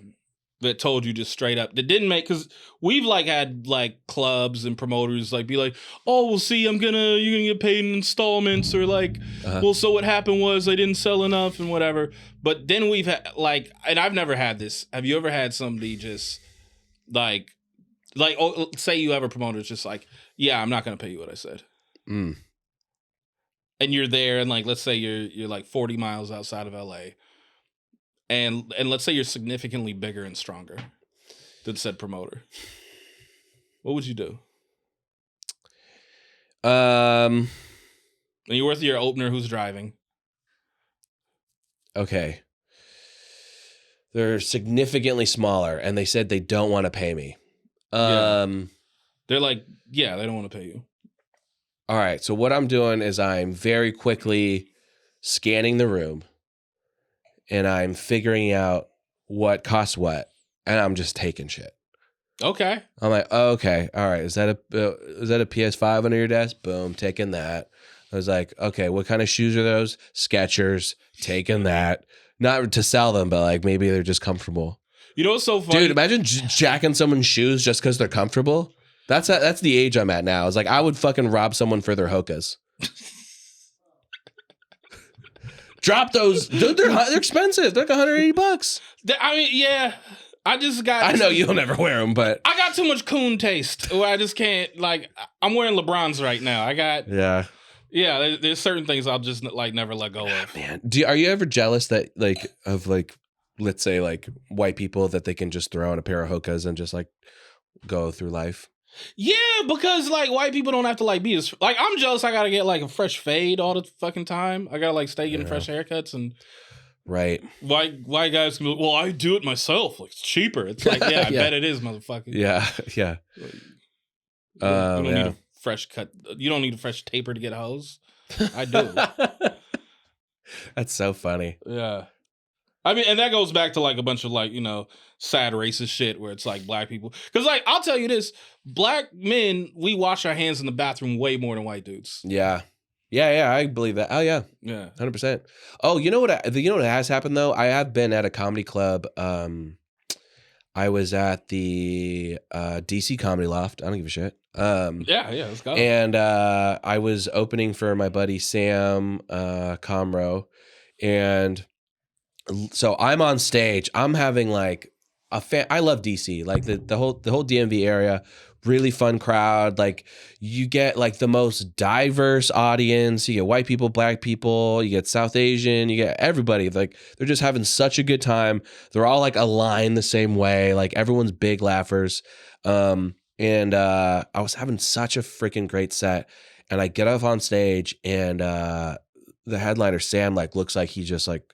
that told you just straight up, that didn't make, because we've like had like clubs and promoters like be like, oh, well, see, you're gonna get paid in installments, or like, well, so what happened was they didn't sell enough and whatever. But then we've had like, and I've never had this. Have you ever had somebody just like, oh, say you have a promoter that's just like, yeah, I'm not gonna pay you what I said. And you're there, and like, let's say you're like 40 miles outside of LA. And let's say you're significantly bigger and stronger than said promoter. What would you do? And you're with your opener who's driving. Okay. They're significantly smaller, and they said they don't want to pay me. They're like, yeah, they don't want to pay you. All right. So what I'm doing is I'm very quickly scanning the room. And I'm figuring out what costs what, and I'm just taking shit. Okay. I'm like, oh, okay, all right. Is that a PS5 under your desk? Boom, taking that. I was like, okay, what kind of shoes are those? Skechers, taking that. Not to sell them, but like maybe they're just comfortable. You know what's so funny? Dude, imagine jacking someone's shoes just because they're comfortable. That's the age I'm at now. It's like I would fucking rob someone for their Hokas. Drop those. Dude, they're expensive. They're like $180. I mean, yeah. I know you'll never wear them, but I got too much coon taste. Where I just can't. Like, I'm wearing LeBrons right now. I got. Yeah. There's certain things I'll just like never let go of. Man, are you ever jealous that let's say like white people that they can just throw on a pair of Hokas and just like go through life? Yeah, because like white people don't have to like be as like, I'm jealous. I gotta get like a fresh fade all the fucking time. I gotta like stay getting fresh haircuts, and right. White guys can be like, well, I do it myself. Like, it's cheaper. It's like, yeah, I bet it is, motherfucker. Yeah. You don't need a fresh cut. You don't need a fresh taper to get a hose. I do. That's so funny. Yeah. I mean, and that goes back to like a bunch of like, sad racist shit where it's like black people. Because like, I'll tell you this, black men, we wash our hands in the bathroom way more than white dudes. Yeah. Yeah, I believe that. Oh yeah. Yeah. 100%. Oh, you know what has happened though? I have been at a comedy club. I was at the DC Comedy Loft. I don't give a shit. Yeah, let's go. And I was opening for my buddy Sam Comro, and so I'm on stage. I'm having like I love DC, like the whole DMV area. Really fun crowd. Like you get like the most diverse audience. You get white people, black people, you get South Asian, you get everybody. Like they're just having such a good time. They're all like aligned the same way. Like everyone's big laughers. And I was having such a freaking great set. And I get up on stage, and the headliner Sam like looks like he just like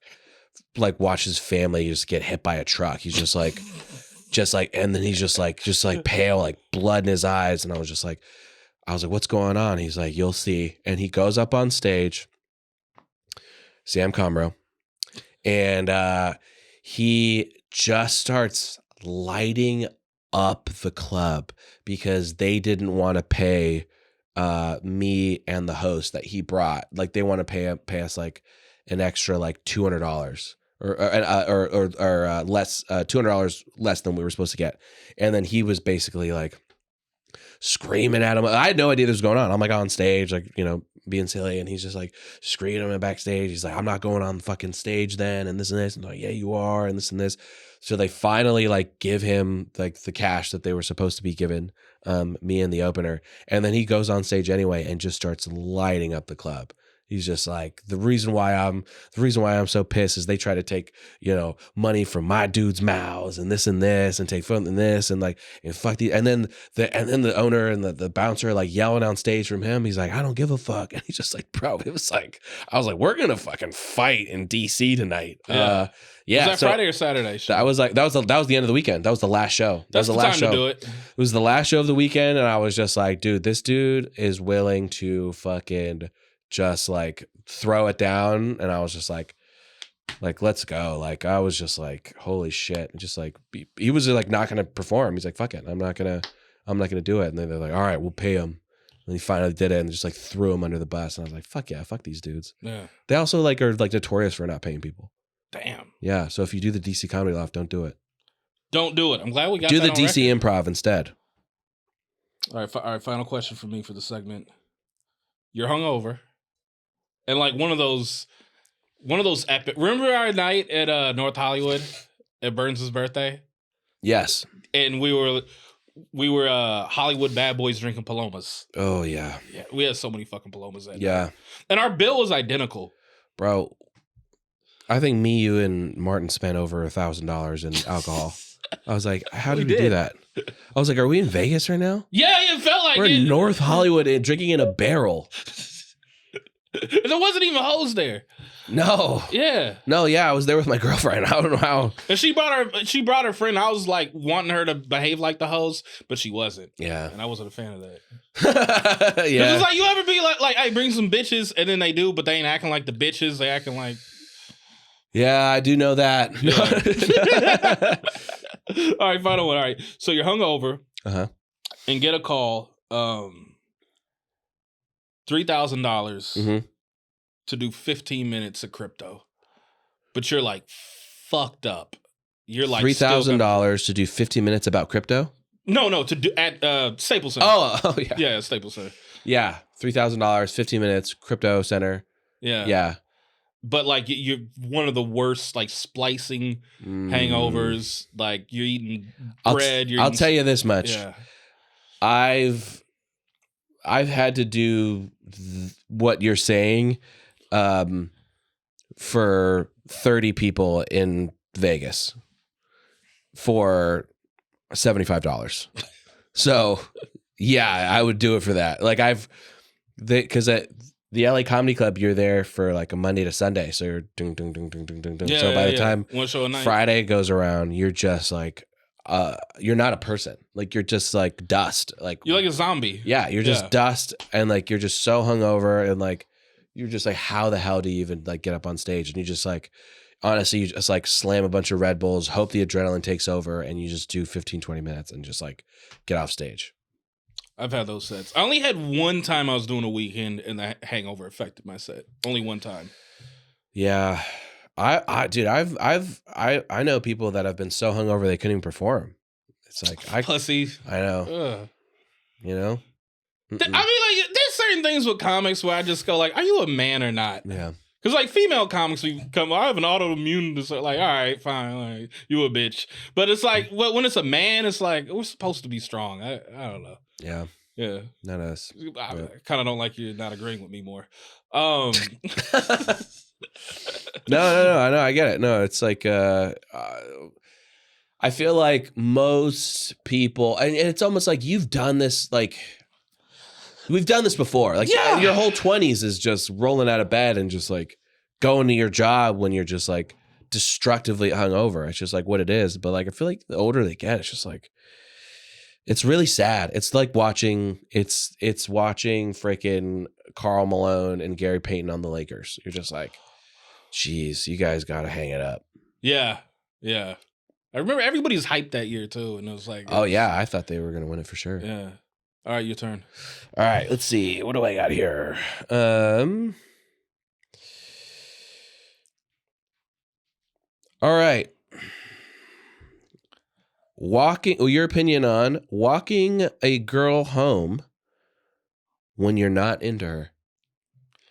watch his family just get hit by a truck. He's just like, and then he's just like pale, like blood in his eyes. And I was like, what's going on? He's like, you'll see. And he goes up on stage, Sam Comro, and he just starts lighting up the club because they didn't want to pay me and the host that he brought. Like they want to pay us like an extra like $200. Or less, $200 less than we were supposed to get. And then he was basically like screaming at him. I had no idea this was going on. I'm like on stage, like, being silly. And he's just like screaming at him backstage. He's like, I'm not going on the fucking stage then. And this and this. And I'm like, yeah, you are. And this and this. So they finally like give him like the cash that they were supposed to be given, me and the opener. And then he goes on stage anyway and just starts lighting up the club. He's just like, the reason why I'm so pissed is they try to take, money from my dude's mouths and this and take fun and this and like, and fuck these. And then the owner and the bouncer like yelling on stage from him. He's like, I don't give a fuck. And he's just like, bro, it was like, I was like, we're going to fucking fight in DC tonight. Yeah. Was that Friday or Saturday show? That was the end of the weekend. That was the last show. That's the last show. To do it. It was the last show of the weekend. And I was just like, dude, this dude is willing to fucking just like throw it down. And I was just like, Like, let's go. Like, I was just like, holy shit. Just like, he was like not going to perform. He's like, fuck it. I'm not going to do it. And then they're like, all right, we'll pay him. And he finally did it and just like threw him under the bus. And I was like, fuck yeah, fuck these dudes. Yeah. They also like are like notorious for not paying people. Damn. Yeah. So if you do the DC Comedy Loft, don't do it. Don't do it. I'm glad we got do that the on DC record. Improv instead. All right. Final question for me for the segment. You're hungover. And like one of those epic. Remember our night at North Hollywood at Burns' birthday? Yes. And we were Hollywood bad boys drinking Palomas. Oh yeah. Yeah, we had so many fucking Palomas that yeah. night. And our bill was identical. Bro, I think me, you, and Martin spent over $1,000 in alcohol. I was like, how did we do that? I was like, are we in Vegas right now? Yeah, it felt like we're in North Hollywood and drinking in a barrel. There wasn't even hoes there. No. Yeah. No, yeah, I was there with my girlfriend. I don't know how. And she brought her friend. I was like wanting her to behave like the hoes, but she wasn't. Yeah. And I wasn't a fan of that. Yeah. It's like you ever be like, hey, bring some bitches, and then they do, but they ain't acting like the bitches. They acting like. Yeah, I do know that. Yeah. All right, final one. All right. So you're hungover and get a call, $3,000 to do 15 minutes of crypto. But you're like fucked up. You're like $3,000 to do 15 minutes about crypto? No, to do at Staples Center. Oh yeah. Yeah, Staples Center. Yeah, $3,000, 15 minutes, crypto center. Yeah. Yeah. But like you're one of the worst like splicing hangovers. Like you're eating bread. I'll tell you this much. Yeah. I've had to do what you're saying for 30 people in Vegas for $75. So yeah, I would do it for that. Like because at the LA Comedy Club, you're there for like a Monday to Sunday. So you're ding, ding, ding, ding, ding, ding, ding. So by the time one show a night. Friday goes around, you're just like, you're not a person. Like you're just like dust. Like you're like a zombie. Yeah, you're just dust, and like you're just so hungover, and like you're just like, how the hell do you even like get up on stage? And you just like, honestly, you just like slam a bunch of Red Bulls, hope the adrenaline takes over, and you just do 15, 20 minutes and just like get off stage. I've had those sets. I only had one time I was doing a weekend and the hangover affected my set. Only one time. Yeah. Dude, I know people that have been so hungover they couldn't even perform. It's like pussy. I know. Ugh. You know? I mean, like, there's certain things with comics where I just go like, are you a man or not? Yeah. Because like female comics, we come, I have an autoimmune disorder. Like, all right, fine, like you a bitch. But it's like, when it's a man, it's like we're supposed to be strong. I don't know. Yeah. Yeah. Not us. I kind of don't like you not agreeing with me more. No, I know. I get it. No, it's like I feel like most people, and it's almost like you've done this. Like we've done this before. Like your whole 20s is just rolling out of bed and just like going to your job when you're just like destructively hungover. It's just like what it is. But like I feel like the older they get, it's just like it's really sad. It's like watching watching freaking Karl Malone and Gary Payton on the Lakers. You're just like, geez, you guys got to hang it up. Yeah. Yeah. I remember everybody's hyped that year too. And it was like, oh yeah, I thought they were going to win it for sure. Yeah. All right, your turn. All right, let's see. What do I got here? All right. Your opinion on walking a girl home when you're not into her.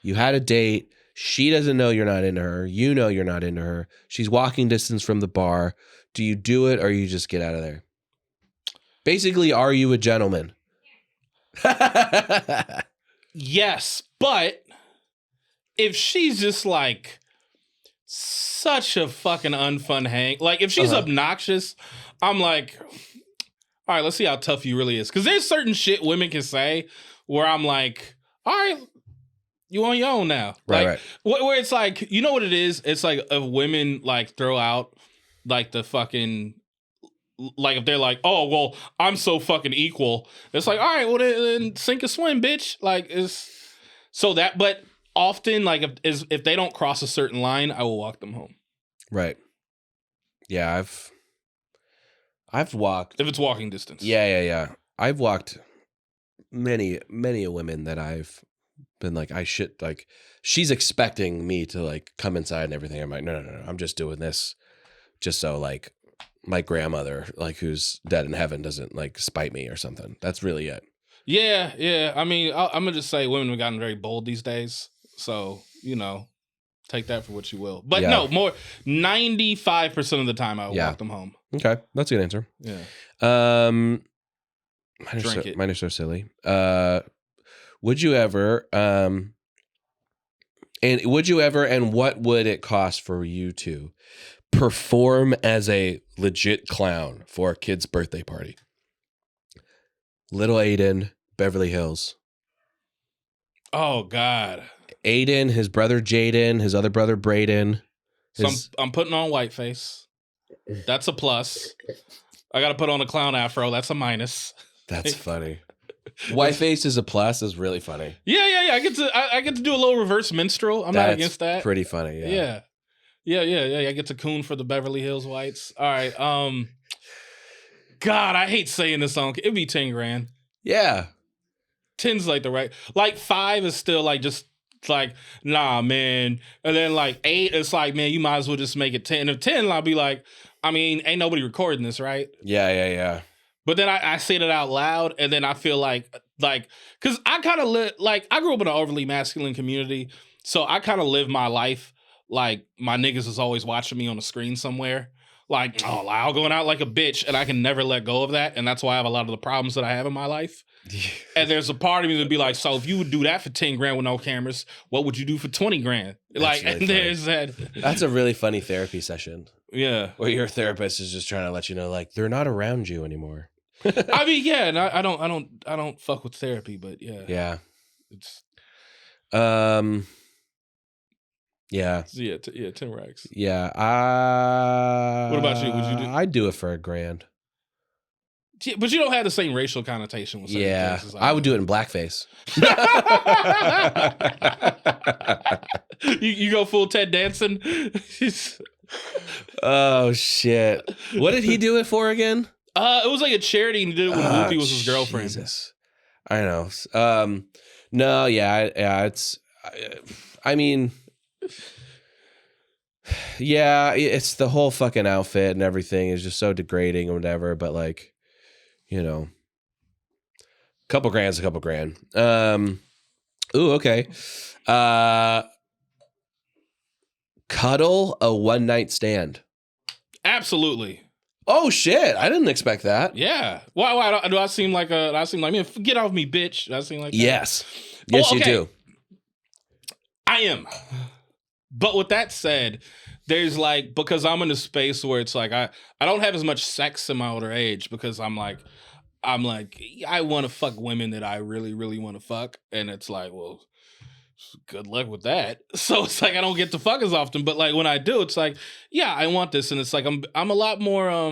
You had a date. She doesn't know you're not into her. You know you're not into her. She's walking distance from the bar. Do you do it or you just get out of there? Basically, are you a gentleman? Yes, but if she's just like such a fucking unfun hang, like if she's obnoxious, I'm like, all right, let's see how tough you really is. Because there's certain shit women can say where I'm like, all right, you on your own now. Right. Where it's like, you know what it is? It's like if women like throw out like the fucking, like if they're like, oh, well, I'm so fucking equal. It's like, all right, well, then sink or swim, bitch. Like, it's so that, but often, like if they don't cross a certain line, I will walk them home. Right. Yeah, I've walked. If it's walking distance. Yeah. I've walked many a women that I've been like, she's expecting me to like come inside and everything. I'm like, no. I'm just doing this just so like my grandmother, like who's dead in heaven, doesn't like spite me or something. That's really it. Yeah. I mean, I'm gonna just say women have gotten very bold these days. So, take that for what you will. But no, more 95% of the time I will walk them home. Okay, that's a good answer. Yeah. Mine are so silly. Would you ever? And what would it cost for you to perform as a legit clown for a kid's birthday party? Little Aiden, Beverly Hills. Oh God. Aiden, his brother Jaden, his other brother Braden. So I'm putting on whiteface. That's a plus. I got to put on a clown afro. That's a minus. That's funny. Whiteface is a plus. Is really funny. Yeah. I get to do a little reverse minstrel. I'm not against that. Pretty funny. Yeah. I get to coon for the Beverly Hills Whites. All right. God, I hate saying this song. It'd be 10 grand. Yeah. 10's like the right. Like 5 is still like just like, nah, man. And then like 8, it's like, man, you might as well just make it 10. If 10, I'll be like, I mean, ain't nobody recording this, right? Yeah. But then I say that out loud, and then I feel like, because I kind of I grew up in an overly masculine community, so I kind of live my life like my niggas is always watching me on the screen somewhere. Like, oh, Lyle going out like a bitch, and I can never let go of that, and that's why I have a lot of the problems that I have in my life. And there's a part of me that'd be like, so if you would do that for 10 grand with no cameras, what would you do for 20 grand? That's really and there's that. That's a really funny therapy session. Yeah. Where your therapist is just trying to let you know, like, they're not around you anymore. I mean, yeah, and I don't fuck with therapy, but yeah. Yeah. It's yeah. 10 racks. Yeah. What about you? Would you do? I'd do it for $1,000. Yeah, but you don't have the same racial connotation with certain things. I would do it in blackface. you go full Ted Danson. Oh shit! What did he do it for again? It was like a charity, and he did it when Whoopi was his girlfriend. Jesus. I know. No, it's. I mean, yeah, it's the whole fucking outfit and everything is just so degrading or whatever. But like, couple grand's a couple grand. Ooh, okay. Cuddle a one-night stand. Absolutely. Oh shit! I didn't expect that. Yeah. Why do I seem like man? Get off me, bitch. Do I seem like that? Yes, okay. You do. I am. But with that said, there's like, because I'm in a space where it's like I don't have as much sex in my older age because I'm like I want to fuck women that I really, really want to fuck, and it's like, well, good luck with that. So it's like I don't get to fuck as often, but like when I do, it's like, yeah, I want this, and it's like I'm a lot more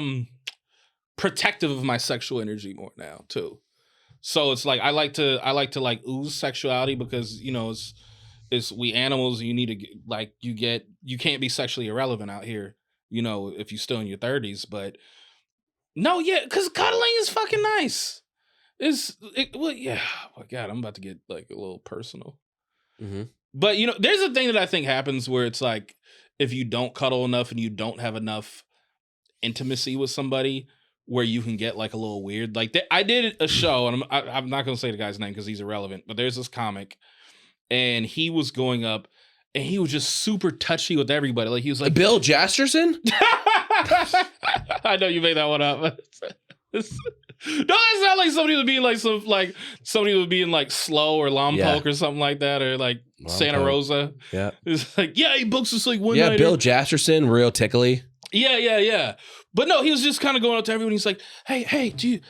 protective of my sexual energy more now too. So it's like I like to like ooze sexuality because it's we animals. You need to you can't be sexually irrelevant out here. If you're still in your 30s, but no, yeah, because cuddling is fucking nice. Yeah. Oh my God, I'm about to get like a little personal. Mm-hmm. But there's a thing that I think happens where it's like if you don't cuddle enough and you don't have enough intimacy with somebody, where you can get like a little weird. Like I did a show, and I'm not gonna say the guy's name because he's irrelevant. But there's this comic, and he was going up, and he was just super touchy with everybody. Like he was like Bill Jasterson. I know you made that one up. No, that's not like somebody would be like somebody would be in like Slow or Lompoc or something like that, or like Lompoc. Santa Rosa. Yeah, it's like he books us like one night. Yeah, Bill Jasterson, real tickly. Yeah. But no, he was just kind of going up to everyone. He's like, hey, and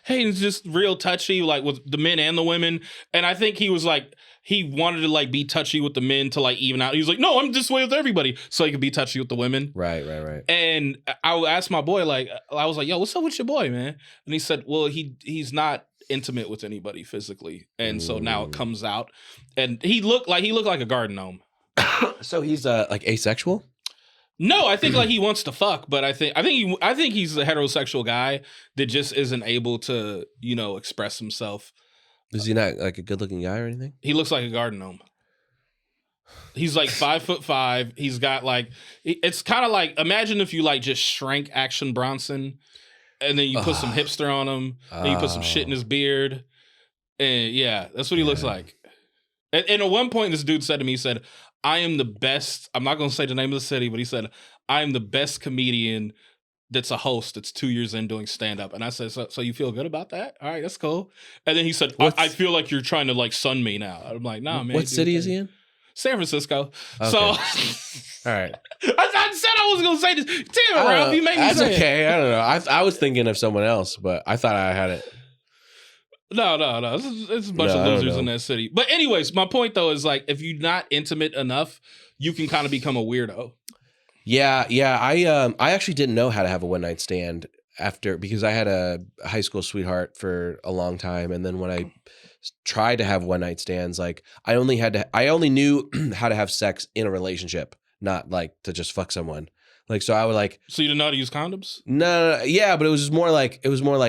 it's just real touchy, like with the men and the women. And I think he was like, he wanted to like be touchy with the men to like even out. He was like, no, I'm this way with everybody, so he could be touchy with the women. Right. And I asked my boy, like, I was like, yo, what's up with your boy, man? And he said, well, he's not intimate with anybody physically, and so now it comes out. And he looked like a garden gnome. So he's like asexual. No, I think like he wants to fuck, but I think he's a heterosexual guy that just isn't able to, express himself. Is he not like a good looking guy or anything? He looks like a garden gnome. He's like 5'5". He's got like, it's kind of like, imagine if you like just shrank Action Bronson and then you put some hipster on him, then you put some shit in his beard. And yeah, that's what he looks like. And at one point, this dude said to me, he said, I am the best, I'm not going to say the name of the city, but he said, I am the best comedian that's a host that's 2 years in doing stand-up. And I said, so you feel good about that? All right, that's cool. And then he said, I feel like you're trying to like sun me now. I'm like, nah, man. What city is he in? San Francisco. Okay. So, all right. I said I was going to say this. Damn it, Ralph, you made me say That's okay. I don't know. I was thinking of someone else, but I thought I had it. No. It's a bunch of losers in that city. But anyways, my point though is like, if you're not intimate enough, you can kind of become a weirdo. Yeah. I actually didn't know how to have a one night stand because I had a high school sweetheart for a long time, and then when I tried to have one night stands, like I only knew how to have sex in a relationship, not like to just fuck someone. Like, so I would like. So you didn't know how to use condoms? No, yeah, but it was more like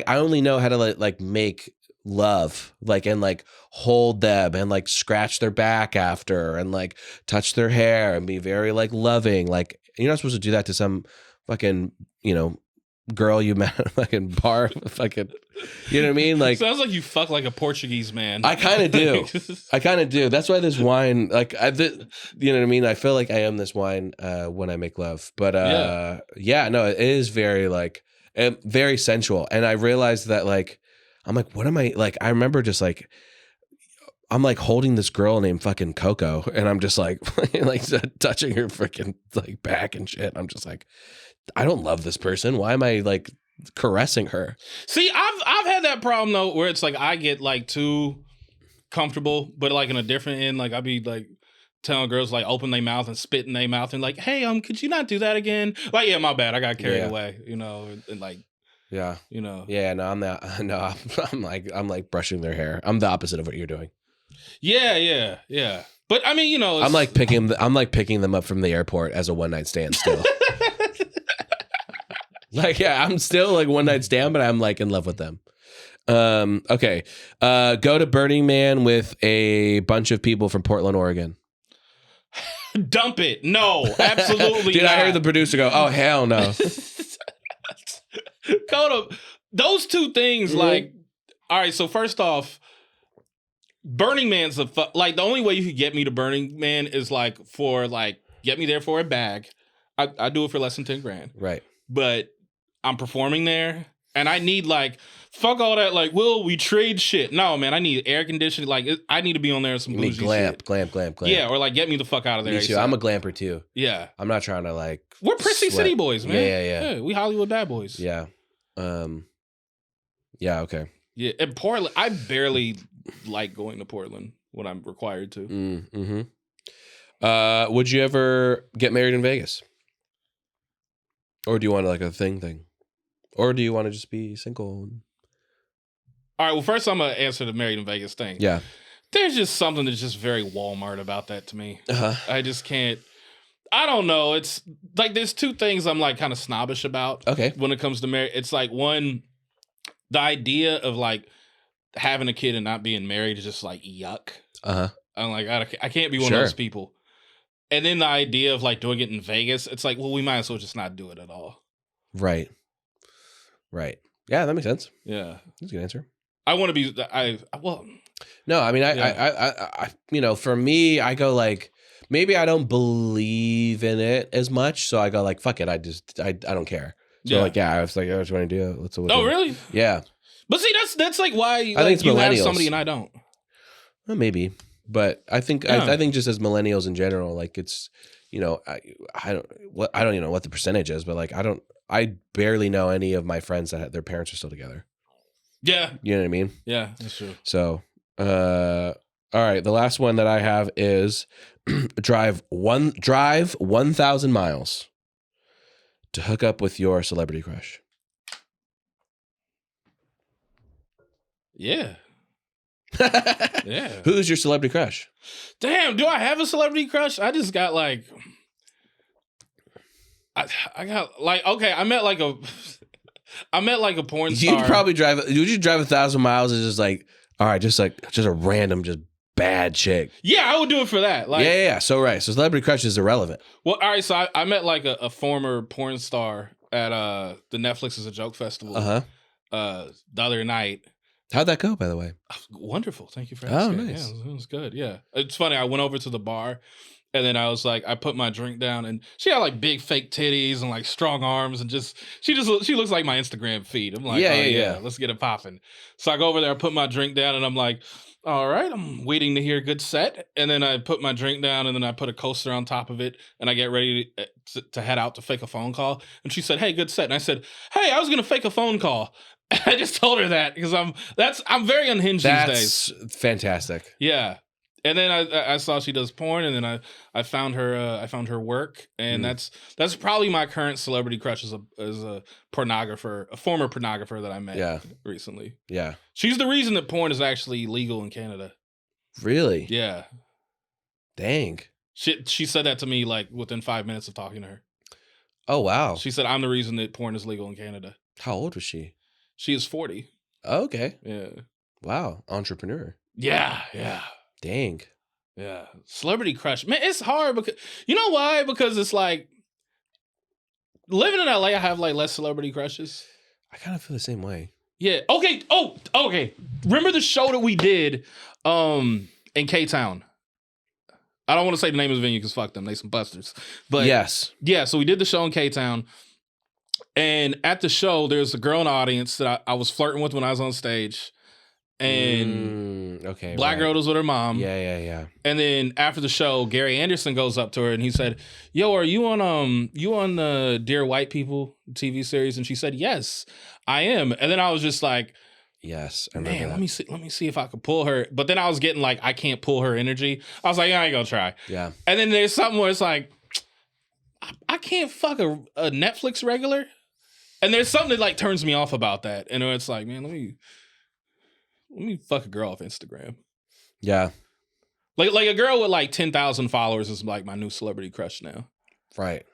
I only know how to like make love, like, and like hold them and like scratch their back after and like touch their hair and be very like loving. Like, you're not supposed to do that to some fucking, girl you met at a fucking bar, fucking, you know what I mean? Like, sounds like you fuck like a Portuguese man. I kind of do. That's why this wine, like, you know what I mean? I feel like I am this wine when I make love. But no, it is very like very sensual. And I realized that like, I'm like, what am I like? I remember just like, I'm like holding this girl named fucking Coco, and I'm just like, like touching her freaking like back and shit. I'm just like, I don't love this person. Why am I like caressing her? See, I've had that problem though, where it's like I get like too comfortable, but like in a different end, like I'd be like telling girls like open their mouth and spit in their mouth and like, hey, could you not do that again? Like, yeah, my bad, I got carried away, and like. Yeah. Yeah, no, I'm like brushing their hair. I'm the opposite of what you're doing. Yeah. But I mean, I'm like picking them up from the airport as a one night stand still. Like, yeah, I'm still like one night stand, but I'm like in love with them. Okay. Go to Burning Man with a bunch of people from Portland, Oregon. Dump it. No, absolutely Dude, not. I heard the producer go, oh, hell no. Those two things, like, all right, so first off, Burning Man's like, the only way you could get me to Burning Man is like for like, get me there for a bag. I do it for less than 10 grand. Right. But I'm performing there and I need like, fuck all that, like, we trade shit. No, man, I need air conditioning. Like, I need to be on there in some bougie shit. Glamp. Yeah, or like, get me the fuck out of there. Me too. I'm a glamper too. Yeah. I'm not trying to like. We're prissy city boys, man. Yeah. We Hollywood bad boys. Yeah. Yeah, okay. Yeah, and Portland, I barely like going to Portland when I'm required to. Mm-hmm. Would you ever get married in Vegas? Or do you want like a thing? Or do you want to just be single? All right, well, first I'm going to answer the married in Vegas thing. Yeah. There's just something that's just very Walmart about that to me. Uh-huh. I just can't. I don't know. It's like there's two things I'm like kind of snobbish about. Okay. When it comes to marriage. It's like one, the idea of like having a kid and not being married is just like yuck. Uh-huh. I'm like, I can't be one of those people. And then the idea of like doing it in Vegas, it's like, well, we might as well just not do it at all. Right. Yeah, that makes sense. Yeah. That's a good answer. I want to be, No, I mean, I for me, I go like, maybe I don't believe in it as much. So I go like, fuck it. I don't care. So I was like, I just want to do it. Let's do it. Oh, really? Yeah. But see, that's like why I think it's you millennials. have somebody and I don't. Well, maybe. But I think I think just as millennials in general, like it's, I don't even know what the percentage is, but like I barely know any of my friends that their parents are still together. Yeah. You know what I mean? Yeah, that's true. So, all right, the last one that I have is drive 1,000 miles to hook up with your celebrity crush. Yeah. Yeah. Who's your celebrity crush? Damn, do I have a celebrity crush? I just got like I got like okay. I met like a porn star. You'd probably drive 1,000 miles and just like, all right, just a random, just bad chick. Yeah, I would do it for that. Like, yeah. So right, so celebrity crush is irrelevant. Well, all right. So I met like a former porn star at the Netflix is a Joke Festival. The other night. How'd that go, by the way? Wonderful. Thank you for asking. Oh, nice. Yeah, it was good. Yeah, it's funny. I went over to the bar. And then I was like, I put my drink down, and she had like big fake titties and like strong arms, and she looks like my Instagram feed. I'm like, yeah, let's get it popping. So I go over there, I put my drink down, and I'm like, all right, I'm waiting to hear a good set. And then I put my drink down, and then I put a coaster on top of it, and I get ready to head out to fake a phone call. And she said, hey, good set. And I said, hey, I was gonna fake a phone call. I just told her that because I'm very unhinged these days. That's fantastic. Yeah. And then I saw she does porn, and then I found her work, and that's probably my current celebrity crush as a pornographer, a former pornographer that I met recently. Yeah, she's the reason that porn is actually legal in Canada. Really? Yeah. Dang. She said that to me like within 5 minutes of talking to her. Oh wow. She said I'm the reason that porn is legal in Canada. How old was she? She is 40. Oh, okay. Yeah. Wow. Entrepreneur. Yeah. Dang. Yeah. Celebrity crush. Man, it's hard because you know why? Because it's like living in LA, I have like less celebrity crushes. I kind of feel the same way. Yeah. Okay. Oh, okay. Remember the show that we did in K-Town? I don't want to say the name of the venue because fuck them. They some busters. But yes. Yeah, so we did the show in K-Town. And at the show, there's a girl in the audience that I was flirting with when I was on stage. And black girl was with her mom. Yeah. And then after the show, Gary Anderson goes up to her and he said, "Yo, are you on the Dear White People TV series?" And she said, "Yes, I am." And then I was just like, "Yes, I remember that. Let me see if I could pull her." But then I was getting like, I can't pull her energy. I was like, I ain't gonna try. Yeah. And then there's something where it's like, I can't fuck a Netflix regular. And there's something that like turns me off about that. And it's like, man, let me fuck a girl off Instagram. Yeah. Like a girl with like 10,000 followers is like my new celebrity crush now. Right.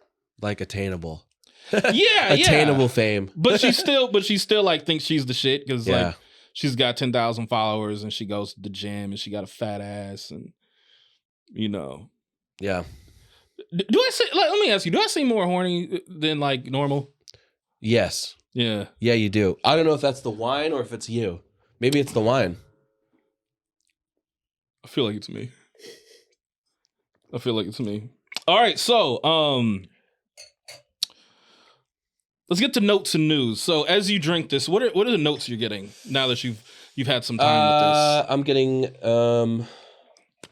Like attainable. Yeah. Attainable fame. But she still like thinks she's the shit because like she's got 10,000 followers and she goes to the gym and she got a fat ass and you know. Yeah. Do I say like let me ask you, do I seem more horny than like normal? Yes. Yeah. Yeah, you do. I don't know if that's the wine or if it's you. Maybe it's the wine. I feel like it's me. All right, so let's get to notes and news. So as you drink this, what are the notes you're getting now that you've had some time with this? I'm getting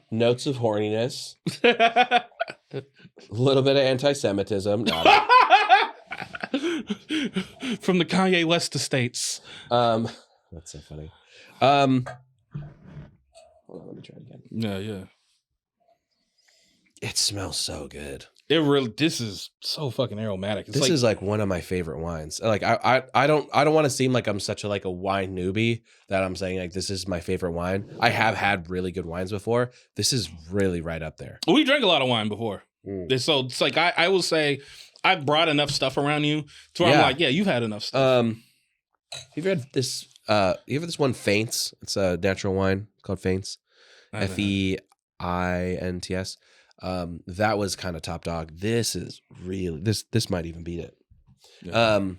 notes of horniness. A little bit of anti-Semitism. From the Kanye West estates. That's so funny. Hold on, let me try it again. Yeah. It smells so good. This is so fucking aromatic. This is like one of my favorite wines. Like I don't want to seem like I'm such a wine newbie that I'm saying like this is my favorite wine. I have had really good wines before. This is really right up there. We drank a lot of wine before. So it's like I will say I've brought enough stuff around you to where I'm like, yeah, you've had enough stuff. Have you had this? You ever this one Faints? It's a natural wine called Faints. Feins. That was kind of top dog. This is really this might even beat it. Yeah.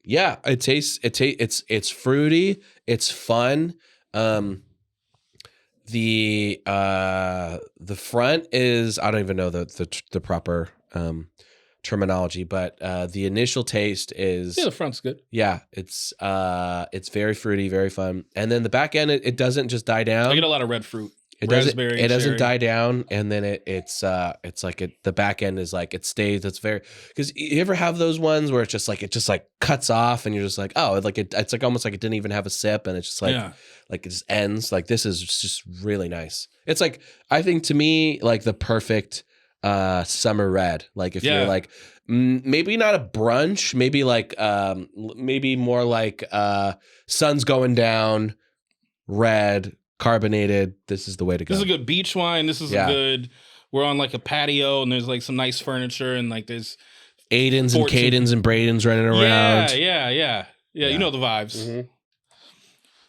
Yeah, it's fruity. It's fun. The front is I don't even know the proper terminology, but the initial taste is the front's good. Yeah, it's very fruity, very fun, and then the back end it doesn't just die down. I get a lot of red fruit. It doesn't die down, and then it's like the back end is like it stays. It's very because you ever have those ones where it just cuts off, and you're just like it's like almost like it didn't even have a sip, and it's just like it just ends. Like this is just really nice. It's like I think to me like the perfect summer red. Like if you're like maybe not a brunch, maybe like maybe more like sun's going down, red. Carbonated. This is the way to go. This is a good beach wine. This is a good we're on like a patio and there's like some nice furniture and like there's Aidens and Cadens and Bradens running around. Yeah. You know the vibes. Mm-hmm.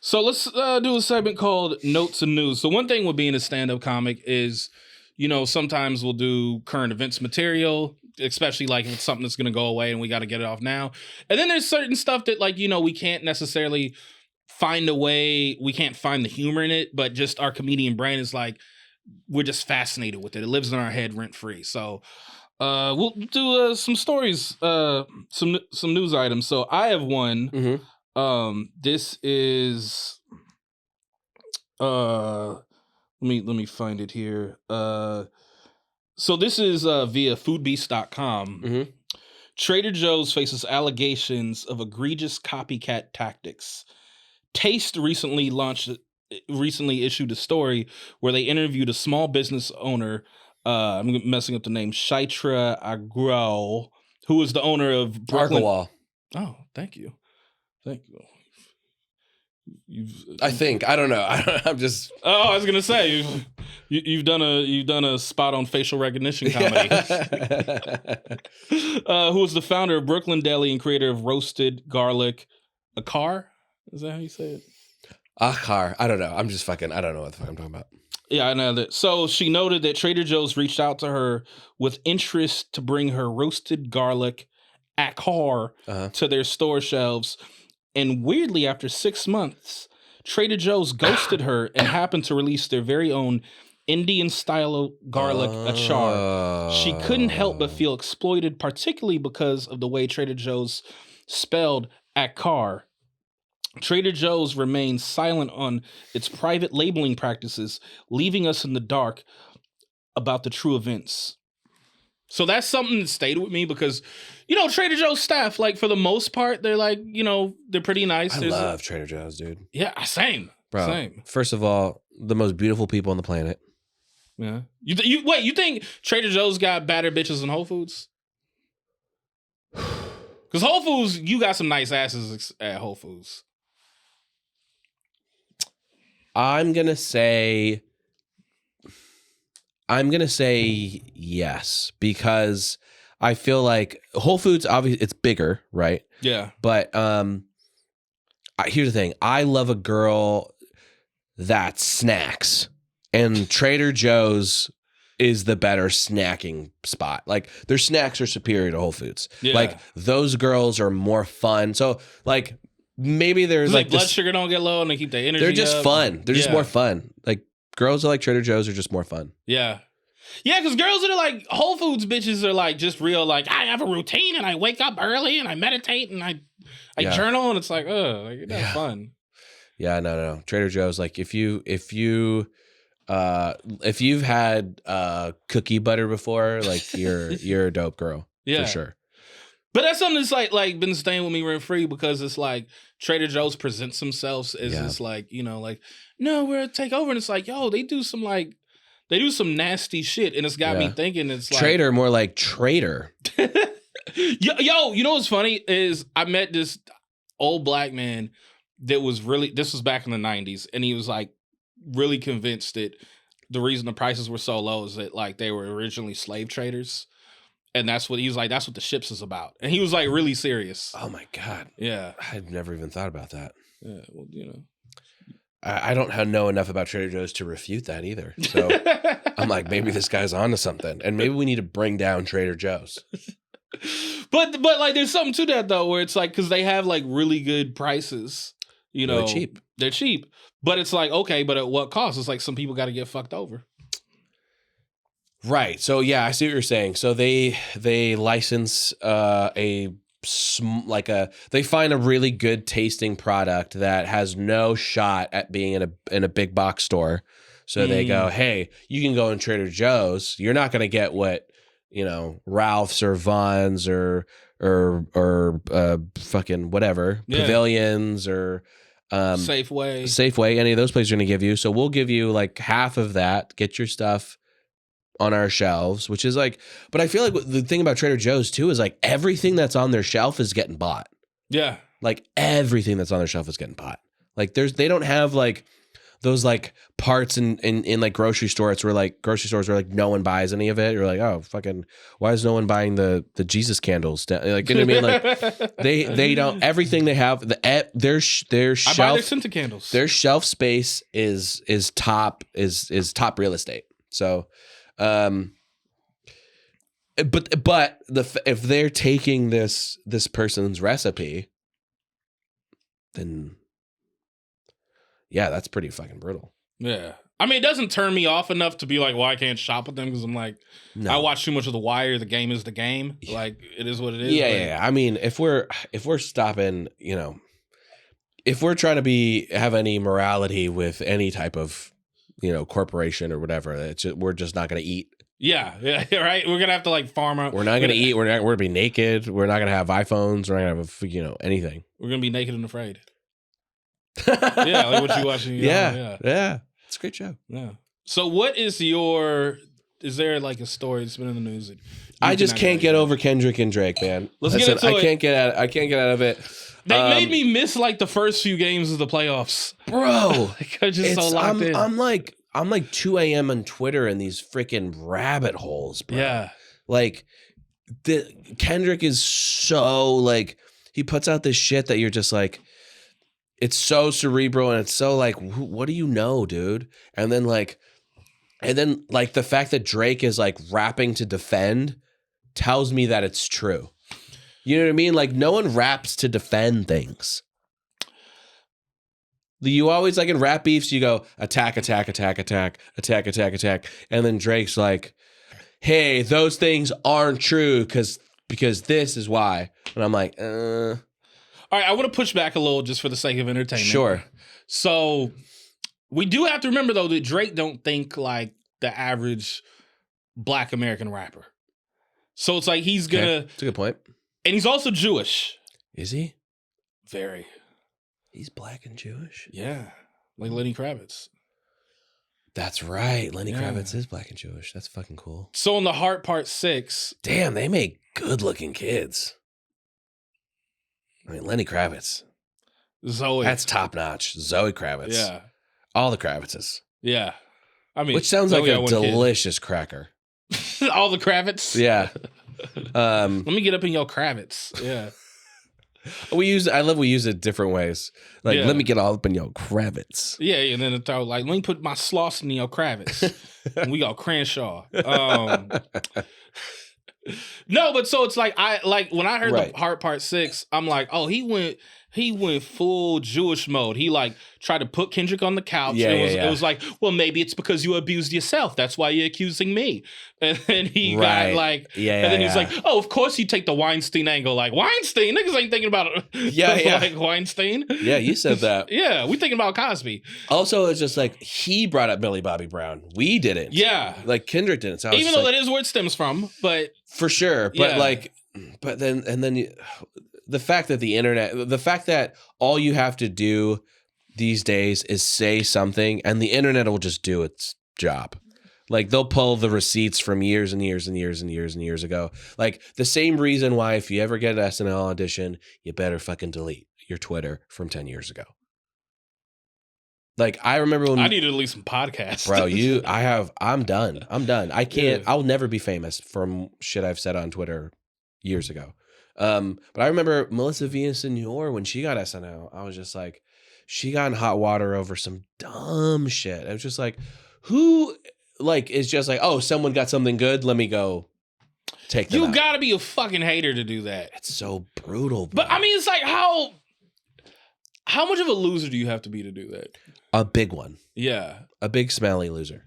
So let's do a segment called Notes and News. So one thing with being a stand-up comic is, you know, sometimes we'll do current events material, especially like if it's something that's going to go away and we got to get it off now. And then there's certain stuff that like, you know, we can't necessarily find a way, we can't find the humor in it, but just our comedian brain is like, we're just fascinated with it. It lives in our head rent-free. So we'll do some stories, some news items. So I have one. Mm-hmm. This is let me find it here. So this is via foodbeast.com. Mm-hmm. Trader Joe's faces allegations of egregious copycat tactics. Taste recently issued a story where they interviewed a small business owner. I'm messing up the name, Shaitra Agrawal, who is the owner of Brooklyn. Agrawal. Oh, thank you. I think I don't know. I'm just. Oh, I was gonna say you've done a spot on facial recognition comedy. Who is the founder of Brooklyn Deli and creator of roasted garlic akar? Is that how you say it? Akar. I don't know. I don't know what the fuck I'm talking about. Yeah, I know that. So she noted that Trader Joe's reached out to her with interest to bring her roasted garlic akar to their store shelves. And weirdly, after 6 months, Trader Joe's ghosted her and happened to release their very own Indian-style garlic achar. She couldn't help but feel exploited, particularly because of the way Trader Joe's spelled akar. Trader Joe's remains silent on its private labeling practices, leaving us in the dark about the true events. So that's something that stayed with me because, you know, Trader Joe's staff, like for the most part, they're like, you know, they're pretty nice. I love Trader Joe's, dude. Yeah, same. Bro, same. First of all, the most beautiful people on the planet. Yeah. You think Trader Joe's got badder bitches than Whole Foods? Because Whole Foods, you got some nice asses at Whole Foods. I'm gonna say yes, because I feel like Whole Foods, obviously it's bigger, right? Yeah. But here's the thing. I love a girl that snacks, and Trader Joe's is the better snacking spot. Like their snacks are superior to Whole Foods. Yeah. Like those girls are more fun. So like maybe there's like blood sugar don't get low and they keep their energy. They're just fun. They're just more fun. Like girls that like Trader Joe's are just more fun. Yeah. Yeah, because girls that are like Whole Foods bitches are like just real like I have a routine and I wake up early and I meditate and I journal and it's like like that's fun. Yeah, no. Trader Joe's, like if you've had cookie butter before, like you're a dope girl. Yeah. For sure. But that's something that's like been staying with me rent free because it's like Trader Joe's presents themselves as this like, you know, like, no, we're gonna take over. And it's like, yo, they do some nasty shit. And it's got me thinking it's like Trader, more like traitor. Yo, you know what's funny is I met this old black man that was this was back in the 90s, and he was like really convinced that the reason the prices were so low is that like they were originally slave traders. And that's what he was like, that's what the ships is about. And he was like really serious. Oh my God. Yeah. I'd never even thought about that. Yeah. Well, you know. I don't know enough about Trader Joe's to refute that either. So I'm like, maybe this guy's onto something. And maybe we need to bring down Trader Joe's. But like there's something to that though, where it's like, cause they have like really good prices. You know. They're cheap. But it's like, okay, but at what cost? It's like some people got to get fucked over. Right. So yeah, I see what you're saying. So they license they find a really good tasting product that has no shot at being in a big box store. So they go, hey, you can go in Trader Joe's. You're not going to get what, you know, Ralph's or Vaughn's or fucking whatever, Pavilions or Safeway, any of those places are going to give you. So we'll give you like half of that. Get your stuff on our shelves, which is like, but I feel like the thing about Trader Joe's too is like everything that's on their shelf is getting bought. Yeah. Like everything that's on their shelf is getting bought. Like they don't have like like parts in like grocery stores where no one buys any of it. You're like, oh fucking, why is no one buying the Jesus candles? Like, you know what I mean? Like they don't, everything they have, their shelf, I buy their scented candles. Their shelf space is top real estate. So, but if they're taking this person's recipe, then yeah, that's pretty fucking brutal. Yeah. I mean, it doesn't turn me off enough to be like, well, I can't shop with them because I'm like, I watch too much of The Wire. The game is the game. Yeah. Like, it is what it is. Yeah. I mean, if we're stopping, you know, if we're trying to have any morality with any type of, you know, corporation or whatever, we're just not going to eat. Yeah, right. We're gonna have to like farm out. We're not gonna eat. We're gonna be naked. We're not gonna have iPhones. We're not gonna have anything. We're gonna be naked and afraid. Yeah, like what you watching. Yeah. It's a great show. Yeah. So, what is your? Is there like a story that's been in the news? I just can't get over Kendrick and Drake, man. Let's get into it. I can't get out of it. They made me miss like the first few games of the playoffs, bro. I'm just so locked in. I'm like 2 a.m. on Twitter in these freaking rabbit holes, bro. Yeah. Like, Kendrick is so, like, he puts out this shit that you're just like, it's so cerebral and it's so like, what do you know, dude? And then the fact that Drake is like rapping to defend tells me that it's true. You know what I mean? Like, no one raps to defend things. You always, like, in rap beefs, you go attack, attack, attack, attack, attack, attack, attack. And then Drake's like, hey, those things aren't true because this is why. And I'm like, All right, I want to push back a little just for the sake of entertainment. Sure. So we do have to remember, though, that Drake don't think like the average Black American rapper. So it's like he's going to... That's a good point. And he's also Jewish. Is he? Very. He's Black and Jewish? Yeah. Like Lenny Kravitz. That's right. Lenny Kravitz is Black and Jewish. That's fucking cool. So in The Heart Part 6... Damn, they make good-looking kids. I mean, Lenny Kravitz. Zoe. That's top-notch. Zoe Kravitz. Yeah. All the Kravitzes. Yeah. I mean... Which sounds like a delicious cracker. All the Kravitz? Yeah. Let me get up in your Kravitz. Yeah. We use it different ways. Like, let me get all up in your Kravitz. Yeah, and then it's like, let me put my sloss in your Kravitz. And we got Crenshaw. No, but so it's like when I heard The Heart Part 6, I'm like, oh, he went full Jewish mode. He like tried to put Kendrick on the couch. It was like, well, maybe it's because you abused yourself. That's why you're accusing me. And then he got like, and then he's like, oh, of course you take the Weinstein angle. Like, Weinstein? Niggas ain't thinking about it. Like Weinstein. Yeah, you said that. Yeah, we thinking about Cosby. Also, it's just like, he brought up Millie Bobby Brown. We didn't. Yeah. Like, Kendrick didn't. So even though that is where it stems from, but. For sure. But the fact that all you have to do these days is say something and the internet will just do its job. Like, they'll pull the receipts from years and years and years and years and years ago. Like, the same reason why if you ever get an SNL audition, you better fucking delete your Twitter from 10 years ago. Like, I remember when... I need to delete some podcasts. Bro, I'm done. I can't... I'll never be famous from shit I've said on Twitter years ago. But I remember Melissa Villaseñor, when she got SNL, I was just like, she got in hot water over some dumb shit. I was just like, who, like, is just like, oh, someone got something good, let me go take them out. You gotta be a fucking hater to do that. It's so brutal, bro. But I mean, it's like, how much of a loser do you have to be to do that? A big one. Yeah. A big smelly loser.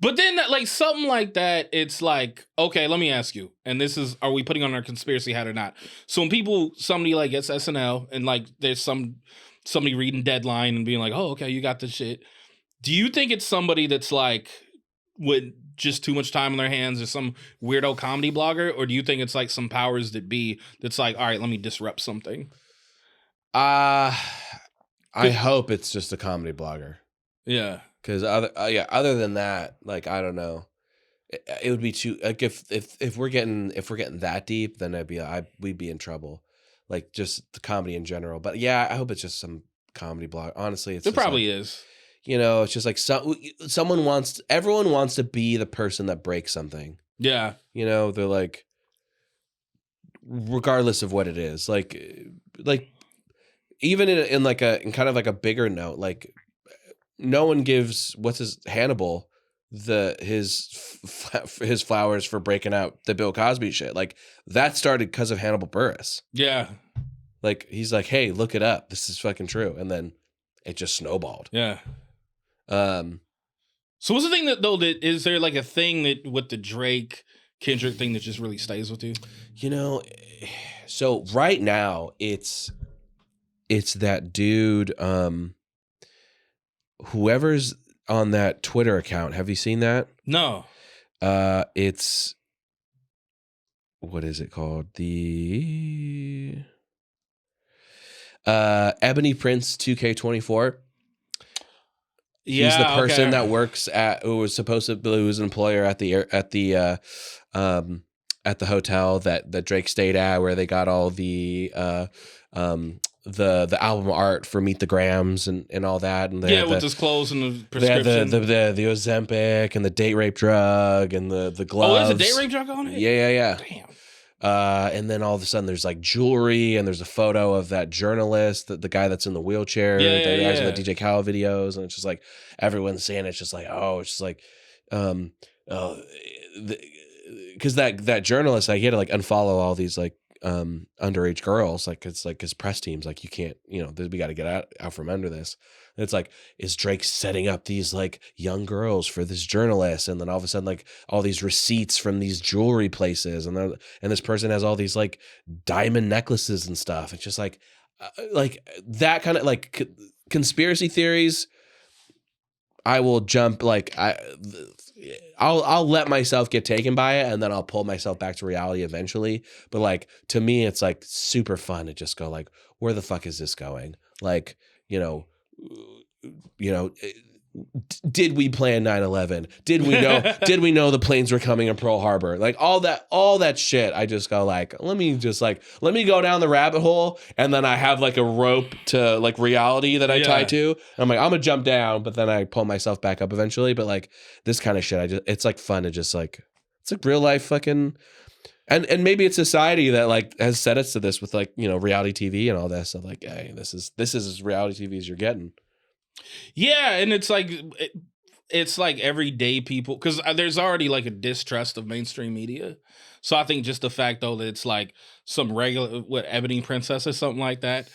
But then, like, something like that, it's like, okay, let me ask you. And this is, are we putting on our conspiracy hat or not? So when somebody, like, gets SNL and, like, there's somebody reading Deadline and being like, oh, okay, you got this shit. Do you think it's somebody that's, like, with just too much time on their hands or some weirdo comedy blogger? Or do you think it's, like, some powers that be that's like, all right, let me disrupt something? I hope it's just a comedy blogger. Yeah. Because other than that, like, I don't know, it would be too, like, if we're getting that deep, then we'd be in trouble, like, just the comedy in general. But yeah, I hope it's just some comedy blog. Honestly, it probably is. you know, it's just like everyone wants to be the person that breaks something. Yeah. You know, they're like, regardless of what it is, like even in kind of like a bigger note, like no one gives Hannibal his flowers for breaking out the Bill Cosby shit. Like that started because of Hannibal Buress. Yeah. Like he's like, hey, look it up. This is fucking true. And then it just snowballed. Yeah. So what's the thing that is there like a thing that with the Drake Kendrick thing that just really stays with you? You know, so right now it's that dude, whoever's on that Twitter account. Have you seen that? No. It's, what is it called? The Ebony Prince 2K24. Yeah, he's the person that works who was an employer at the hotel that Drake stayed at, where they got all the album art for Meet the Grams and all that, and with his clothes and the prescription, the Ozempic and the date rape drug and the gloves. Oh, there's a date rape drug on it? Yeah. Damn. And then all of a sudden there's like jewelry and there's a photo of that journalist, the guy that's in the wheelchair, that guys in the DJ Khaled videos, and it's just like everyone's saying it's just like, oh, it's just like, because that journalist, like, he had to like unfollow all these like underage girls, like it's like his press team's like, you can't, you know, we got to get out from under this. And it's like, is Drake setting up these like young girls for this journalist? And then all of a sudden, like all these receipts from these jewelry places, and this person has all these like diamond necklaces and stuff. It's just like that kind of like conspiracy theories. I will jump, like I'll let myself get taken by it, and then I'll pull myself back to reality eventually. But like, to me, it's like super fun to just go like, where the fuck is this going? Like, you know, did we plan 9/11? Did we know the planes were coming in Pearl Harbor? Like all that shit. I just go like, let me go down the rabbit hole, and then I have like a rope to like reality that I tie to. I'm like, I'm gonna jump down, but then I pull myself back up eventually. But like this kind of shit, it's like fun to just like, it's like real life fucking. And maybe it's society that like has set us to this with like, you know, reality TV and all that stuff. Like, hey, this is as reality TV as you're getting. Yeah, and it's like everyday people, because there's already like a distrust of mainstream media. So I think just the fact though that it's like some regular Ebony Princess or something like that,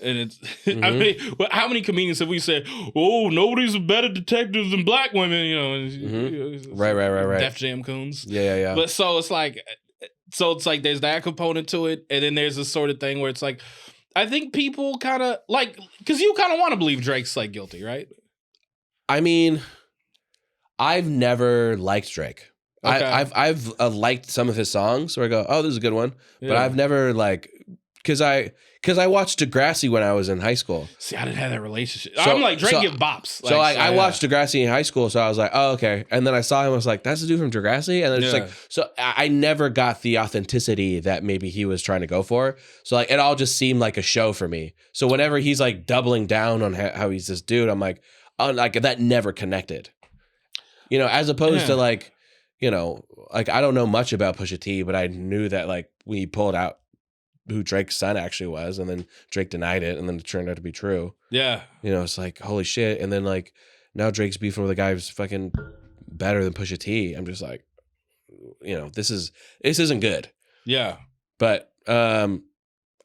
and it's I mean, how many comedians have we said, oh, nobody's a better detective than black women, you know? Right. Def Jam coons. Yeah. But so it's like there's that component to it, and then there's this sort of thing where it's like, I think people kind of like, because you kind of want to believe Drake's like guilty, right? I mean, I've never liked Drake. Okay. I've liked some of his songs where I go, oh, this is a good one, but I've never like, because I watched Degrassi when I was in high school. See, I didn't have that relationship. So, I'm like, Drake give bops. Like, I watched Degrassi in high school, so I was like, oh, okay. And then I saw him, I was like, that's the dude from Degrassi? And then it's like, so I never got the authenticity that maybe he was trying to go for. So like, it all just seemed like a show for me. So whenever he's like doubling down on how he's this dude, I'm like, oh, like that never connected. You know, as opposed to like, you know, like I don't know much about Pusha T, but I knew that like when he pulled out who Drake's son actually was, and then Drake denied it, and then it turned out to be true. Yeah. You know, it's like, holy shit. And then like now Drake's beefing with a guy who's fucking better than Pusha T. I'm just like, you know, this isn't good. Yeah. But I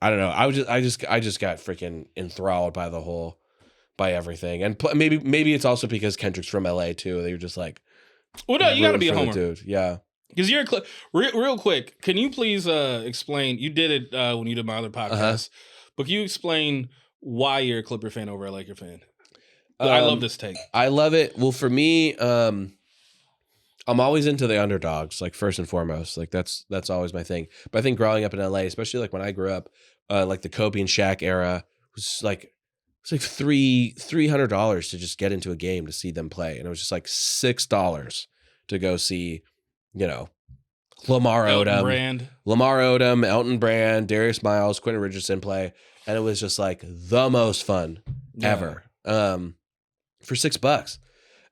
don't know. I just got freaking enthralled by everything. And maybe it's also because Kendrick's from LA too. They were just like, well, no, you got to be a homer, dude. Yeah. Because you're real quick. Can you please explain? You did it when you did my other podcast, but can you explain why you're a Clipper fan over a Laker fan? I love this take. I love it. Well, for me, I'm always into the underdogs. Like first and foremost, like that's always my thing. But I think growing up in LA, especially like when I grew up, like the Kobe and Shaq era was like, it's like $300 to just get into a game to see them play, and it was just like $6 to go see, you know, Lamar Odom, Elton Brand, Darius Miles, Quentin Richardson play, and it was just like the most fun ever. for $6.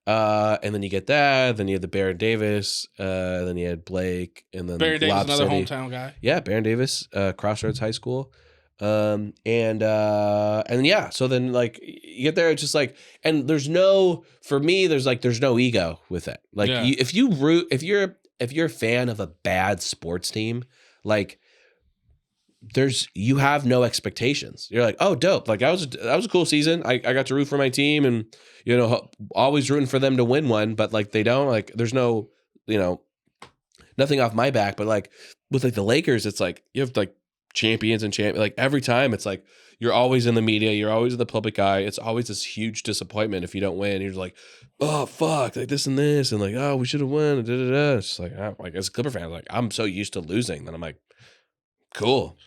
And then you get that. Then you had the Baron Davis. Then you had Blake, and then Baron Davis, Lob another City. hometown guy. Yeah, Baron Davis, Crossroads High School. And yeah, so then like you get there, it's just like, and there's no ego with it. Like if you're a fan of a bad sports team, like you have no expectations. You're like, oh, dope. Like that was a cool season. I got to root for my team, and always rooting for them to win one, but like they don't, like there's no, nothing off my back. But like with like the Lakers, it's like you have like champions and like every time it's like you're always in the media, you're always in the public eye. It's always this huge disappointment if you don't win. You're like, oh fuck, like this and this, and like, oh, we should have won. It's like, as a Clipper fan, like I'm so used to losing that I'm like, cool.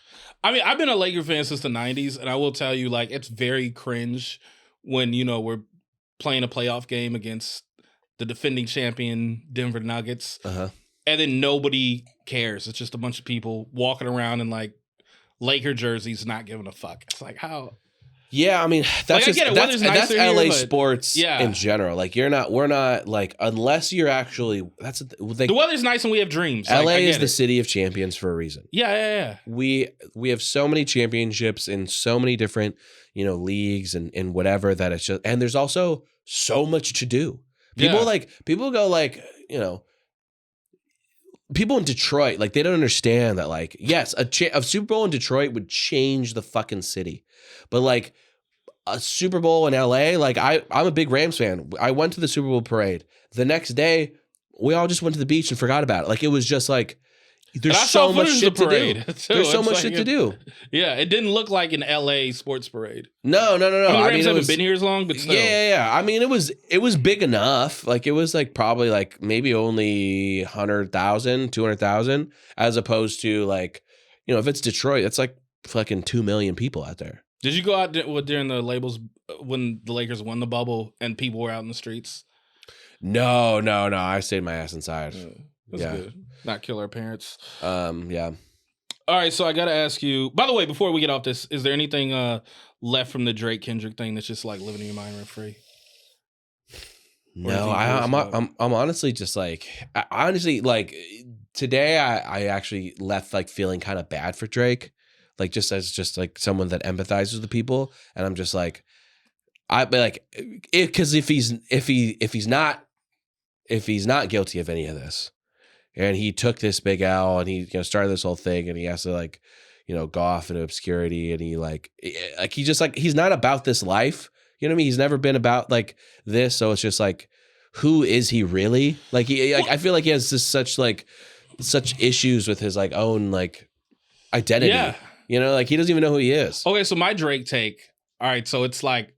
I mean, I've been a Laker fan since the 90s, and I will tell you, like, it's very cringe when, we're playing a playoff game against the defending champion Denver Nuggets, and then nobody cares. It's just a bunch of people walking around in, like, Laker jerseys not giving a fuck. It's like, how? Yeah, I mean, that's like, that's LA here, sports in general. Like, we're not, like, unless you're actually, the weather's nice and we have dreams. LA is the city of champions for a reason. Yeah. We have so many championships in so many different, leagues and whatever, that it's just, and there's also so much to do. People go like, people in Detroit, like, they don't understand that, like, yes, a Super Bowl in Detroit would change the fucking city. But, like, a Super Bowl in LA, like, I'm a big Rams fan. I went to the Super Bowl parade. The next day, we all just went to the beach and forgot about it. Like, it was just like, there's so much shit to do. There's so much shit to do. Yeah, it didn't look like an LA sports parade. No. I mean, haven't been here as long, but still. Yeah. I mean, it was big enough. Like, it was like probably like maybe only 100,000, 200,000, as opposed to like, if it's Detroit, it's like fucking 2 million people out there. Did you go out during the labels when the Lakers won the bubble and people were out in the streets? No. I stayed my ass inside. That's good. Not kill our parents. Yeah. All right, so I got to ask you, by the way, before we get off this, is there anything left from the Drake Kendrick thing that's just like living in your mind rent free? No, I'm honestly just like, like today I actually left like feeling kind of bad for Drake, like just as just like someone that empathizes with the people, and I'm just like, because if he's not guilty of any of this, and he took this big L and he started this whole thing, and he has to like go off into obscurity, and he's not about this life. You know what I mean? He's never been about like this, so it's just like, who is he really? Like I feel like he has just such issues with his like own like identity. Yeah. Like he doesn't even know who he is. Okay, so my Drake take. All right, so it's like,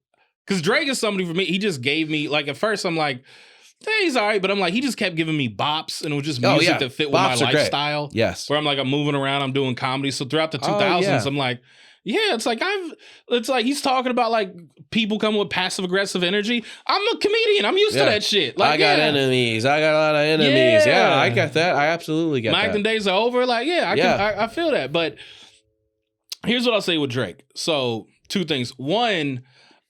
because Drake is somebody for me. He just gave me like, at first I'm like, hey, he's all right, but I'm like, he just kept giving me bops, and it was just music that fit with my lifestyle. Great. Yes, where I'm like, I'm moving around, I'm doing comedy. So throughout the 2000s, I'm like, yeah, it's like he's talking about like people coming with passive aggressive energy. I'm a comedian. I'm used to that shit. Like, I got enemies. I got a lot of enemies. Yeah, I get that. I absolutely get that. My acting days are over. Like, I feel that. But here's what I'll say with Drake. So 2 things. One,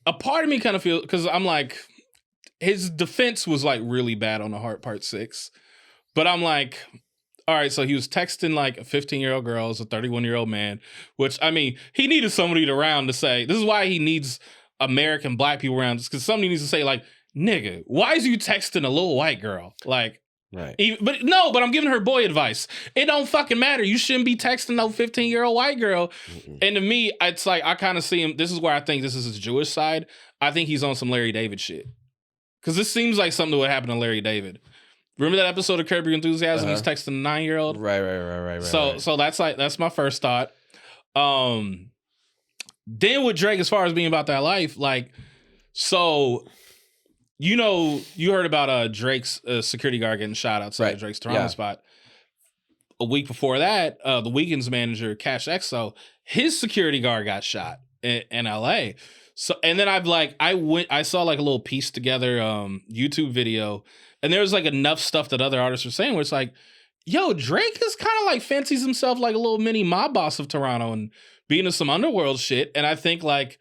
a part of me kind of feels, because I'm like, his defense was like really bad on the Heart Part 6. But I'm like, all right, so he was texting like a 15-year-old girl as a 31-year-old man, which, I mean, he needed somebody around to say, this is why he needs American black people around, because somebody needs to say like, nigga, why is you texting a little white girl? Like, right. But I'm giving her boy advice. It don't fucking matter. You shouldn't be texting no 15-year-old white girl. Mm-mm. And to me, it's like, I kind of see him, this is where I think this is his Jewish side. I think he's on some Larry David shit. Because this seems like something that would happen to Larry David. Remember that episode of Curb Your Enthusiasm? He's texting a 9-year-old? Right. So that's my first thought. Then with Drake, as far as being about that life, like, so, you heard about Drake's security guard getting shot outside Drake's Toronto spot. A week before that, the Weeknd's manager, Cash XO, his security guard got shot in LA. So, and then I saw like a little piece together YouTube video, and there was like enough stuff that other artists were saying where it's like, yo, Drake is kind of like fancies himself like a little mini mob boss of Toronto and being in some underworld shit. And I think like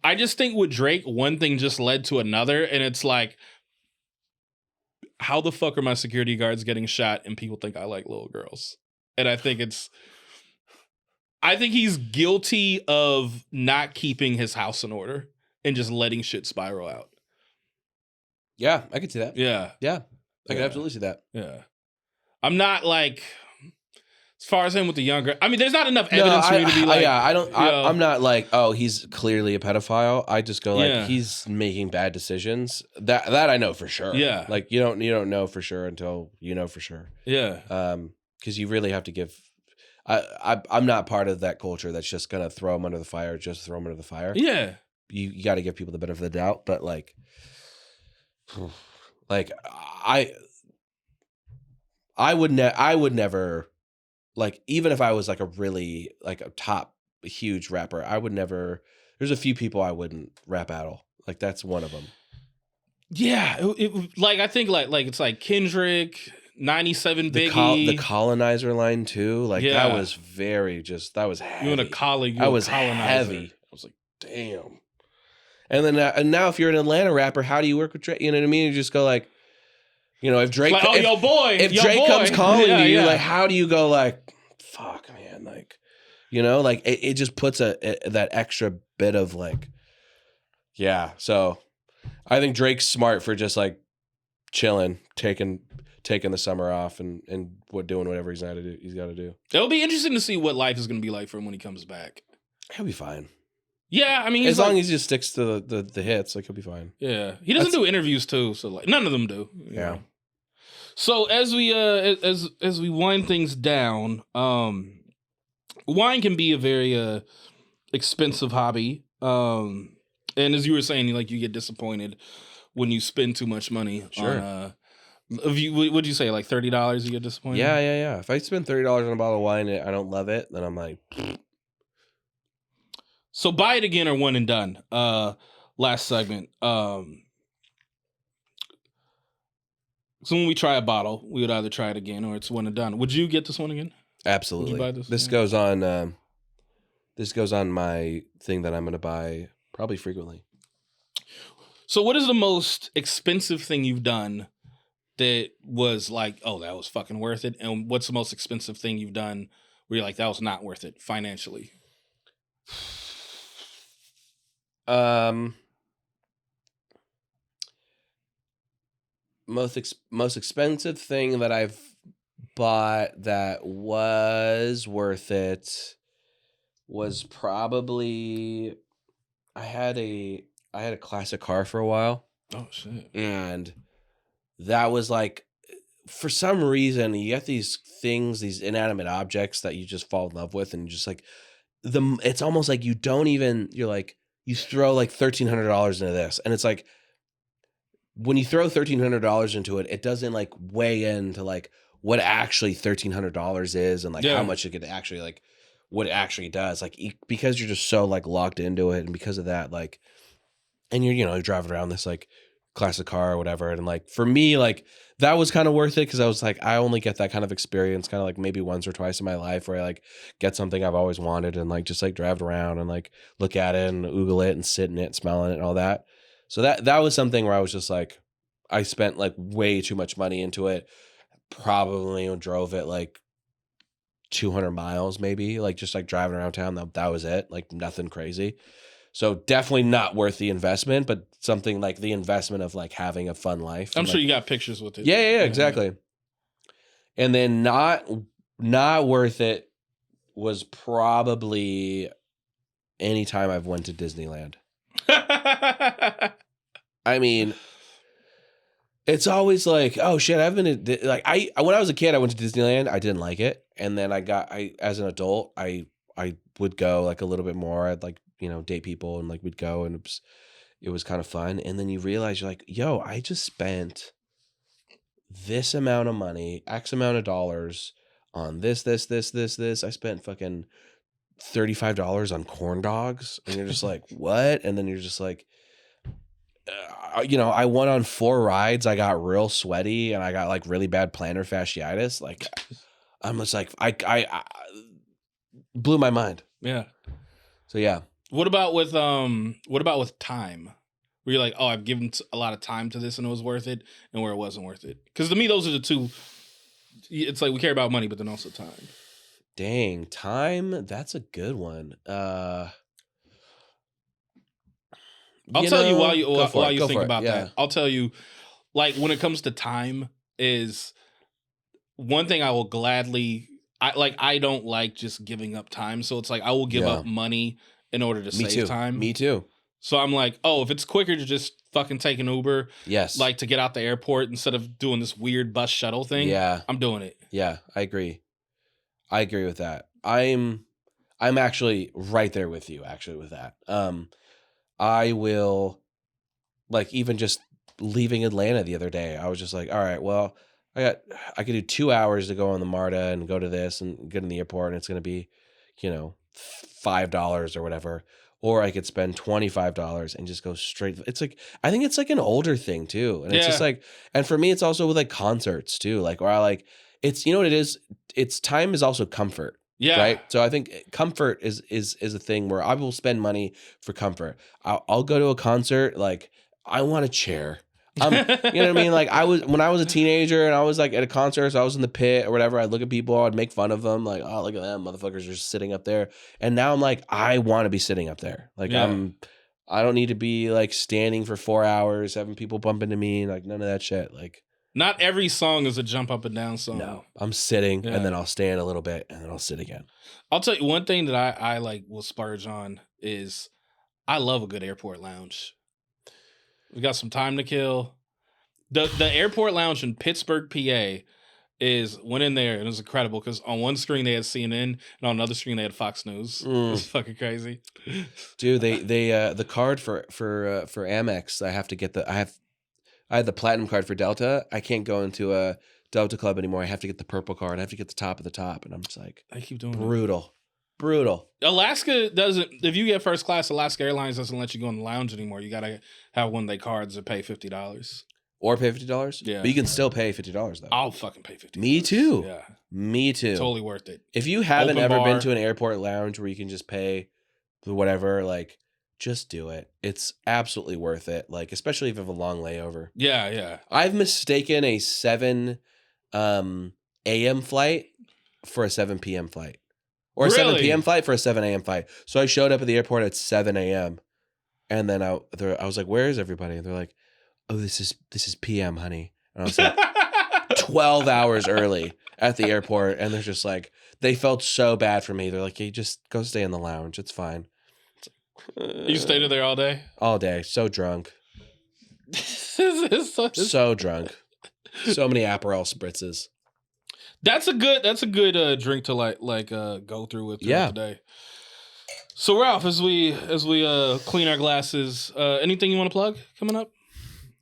I just think with Drake, one thing just led to another, and it's like, how the fuck are my security guards getting shot and people think I like little girls? And I think he's guilty of not keeping his house in order and just letting shit spiral out. Yeah, I could see that. Yeah. Yeah. I can absolutely see that. Yeah. I'm not like, as far as him with the younger, I mean, there's not enough evidence for me to be like, I'm not like, oh, he's clearly a pedophile. I just go like, he's making bad decisions. That I know for sure. Yeah. Like you don't know for sure until you know for sure. Yeah. Because you really have to give. I'm not part of that culture that's just gonna throw him under the fire. Just throw him under the fire. Yeah. You got to give people the benefit of the doubt, but like I would never. Like, even if I was like a really like a top huge rapper, I would never. There's a few people I wouldn't rap battle. Like that's one of them. Yeah, like I think like it's like Kendrick, 97 Biggie, the Colonizer line too. Like that was very that was heavy. You and a colleague, I was heavy. I was like, damn. And then and now if you're an Atlanta rapper, how do you work with Drake? You know what I mean? You just go like. You know, if Drake, like, if Drake comes calling to you, like, how do you go like, fuck, man, like, you know, like it just puts that extra bit of like, yeah. So, I think Drake's smart for just like chilling, taking the summer off and doing whatever he's got to do. It'll be interesting to see what life is going to be like for him when he comes back. He'll be fine. Yeah, I mean, as long as he just sticks to the hits, like he'll be fine. Yeah, he doesn't do interviews too, so like none of them do. Yeah. Know? So as we wind things down, wine can be a very expensive hobby. And as you were saying, like you get disappointed when you spend too much money on. What'd you say, like $30? You get disappointed? Yeah. If I spend $30 on a bottle of wine and I don't love it, then I'm like. So buy it again or one and done. Last segment. So when we try a bottle, we would either try it again or it's one and done. Would you get this one again? Absolutely. Would you buy this? This goes on. This goes on my thing that I'm going to buy probably frequently. So what is the most expensive thing you've done that was like, oh, that was fucking worth it? And what's the most expensive thing you've done where you're like, that was not worth it financially? Most expensive thing that I've bought that was worth it was probably I had a classic car for a while. Oh shit. And that was like, for some reason you get these things, these inanimate objects that you just fall in love with, and just like it's almost like you throw like $1,300 into this, and it's like when you throw $1,300 into it, it doesn't like weigh into like what actually $1,300 is and like how much it could actually like what it actually does, like because you're just so like locked into it, and because of that, like, and you're driving around this like classic car or whatever, and like for me, like that was kind of worth it because I was like, I only get that kind of experience kind of like maybe once or twice in my life where I like get something I've always wanted and like just like drive around and like look at it and oogle it and sit in it and smell it and all that. So that was something where I was just like, I spent like way too much money into it. Probably drove it like 200 miles, maybe, like just like driving around town. That was it, like nothing crazy. So definitely not worth the investment, but something like the investment of like having a fun life. I'm sure you got pictures with it. Yeah, exactly. And then not worth it was probably any time I've went to Disneyland. I mean, it's always like, oh shit, I've been like when I was a kid, I went to Disneyland. I didn't like it, and then as an adult, I would go like a little bit more. I'd like date people and like we'd go, and it was kind of fun. And then you realize you're like, yo, I just spent this amount of money, X amount of dollars on this. I spent fucking $35 on corn dogs, and you're just like, what? And then you're just like, I went on 4 rides. I got real sweaty and I got like really bad plantar fasciitis. Like, I'm just like, I blew my mind. Yeah. So yeah, What about with time? Where you're like, oh, I've given a lot of time to this and it was worth it, and where it wasn't worth it. Because to me, those are the two. It's like we care about money, but then also time. Dang, time. That's a good one. I'll tell you while you think about that. I'll tell you, like when it comes to time, is one thing I will gladly. I don't like just giving up time, so it's like I will give up money in order to save time. Me too. So I'm like, oh, if it's quicker to just fucking take an Uber, like to get out the airport instead of doing this weird bus shuttle thing, I'm doing it. Yeah, I agree. I agree with that. I'm actually right there with you. Actually, with that, I will, like, even just leaving Atlanta the other day, I was just like, all right, well, I could do 2 hours to go on the MARTA and go to this and get in the airport, and it's going to be, $5 or whatever. Or I could spend $25 and just go straight. It's like, I think it's like an older thing too. And it's just like, and for me, it's also with like concerts too. Like, or I like, it's, you know what it is? It's time is also comfort. Yeah. Right. So I think comfort is a thing where I will spend money for comfort. I'll go to a concert. Like, I want a chair. You know what I mean? Like when I was a teenager and I was like at a concert, so I was in the pit or whatever. I'd look at people, I'd make fun of them, like, oh, look at them, motherfuckers are just sitting up there. And now I'm like, I want to be sitting up there. Like I don't need to be like standing for 4 hours, having people bump into me, like none of that shit. Like, not every song is a jump up and down song. No, I'm sitting and then I'll stand a little bit and then I'll sit again. I'll tell you one thing that I like will splurge on is I love a good airport lounge. We got some time to kill. The airport lounge in Pittsburgh, PA went in there and it was incredible because on one screen they had CNN and on another screen they had Fox News. It was fucking crazy. Dude, they the card for Amex, I have to get I had the platinum card for Delta. I can't go into a Delta club anymore. I have to get the purple card. I have to get the top of the top. And I'm just like, I keep doing brutal. Brutal. Alaska doesn't, if you get first class, Alaska Airlines doesn't let you go in the lounge anymore. You got to have one of their cards or pay $50. Or pay $50? Yeah. But you can still pay $50 though. I'll fucking pay $50. Me too. Yeah. Me too. Totally worth it. If you haven't ever been to an airport lounge where you can just pay whatever, like, just do it. It's absolutely worth it. Like, especially if you have a long layover. Yeah, yeah. I've mistaken a 7 a.m. flight for a 7 p.m. flight. Or a 7 p.m. flight for a 7 a.m. flight. So I showed up at the airport at 7 a.m. And then I was like, where is everybody? And they're like, oh, this is p.m., honey. And I was like, 12 hours early at the airport. And they're just like, they felt so bad for me. They're like, hey, just go stay in the lounge. It's fine. You stayed there all day? All day. So drunk. So drunk. So many Aperol spritzes. That's a good drink to like go through with the day. So Ralph, as we clean our glasses, anything you want to plug coming up?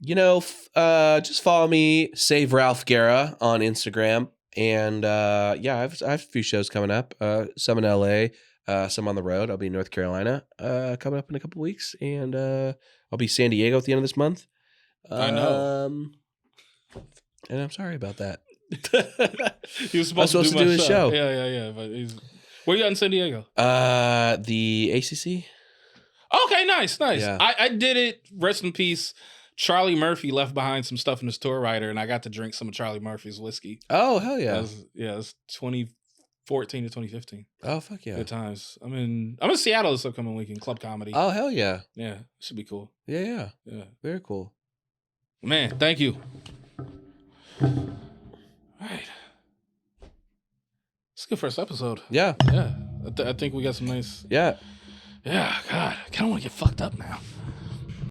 Just follow me, Save Ralph Guerra on Instagram, and I have a few shows coming up. Some in LA, some on the road. I'll be in North Carolina coming up in a couple weeks, and I'll be San Diego at the end of this month. I know, and I'm sorry about that. He was supposed to do his show. Yeah. But where you at in San Diego? The ACC. Okay, nice. Yeah. I did it. Rest in peace. Charlie Murphy left behind some stuff in his tour rider, and I got to drink some of Charlie Murphy's whiskey. Oh, hell yeah. It was 2014 to 2015. Oh, fuck yeah. Good times. I'm in Seattle this upcoming weekend, Club Comedy. Oh, hell yeah. Yeah, should be cool. Yeah. Very cool. Man, thank you. All right. It's a good first episode. Yeah. Yeah. I think we got some nice... Yeah. Yeah, God. I kind of want to get fucked up now.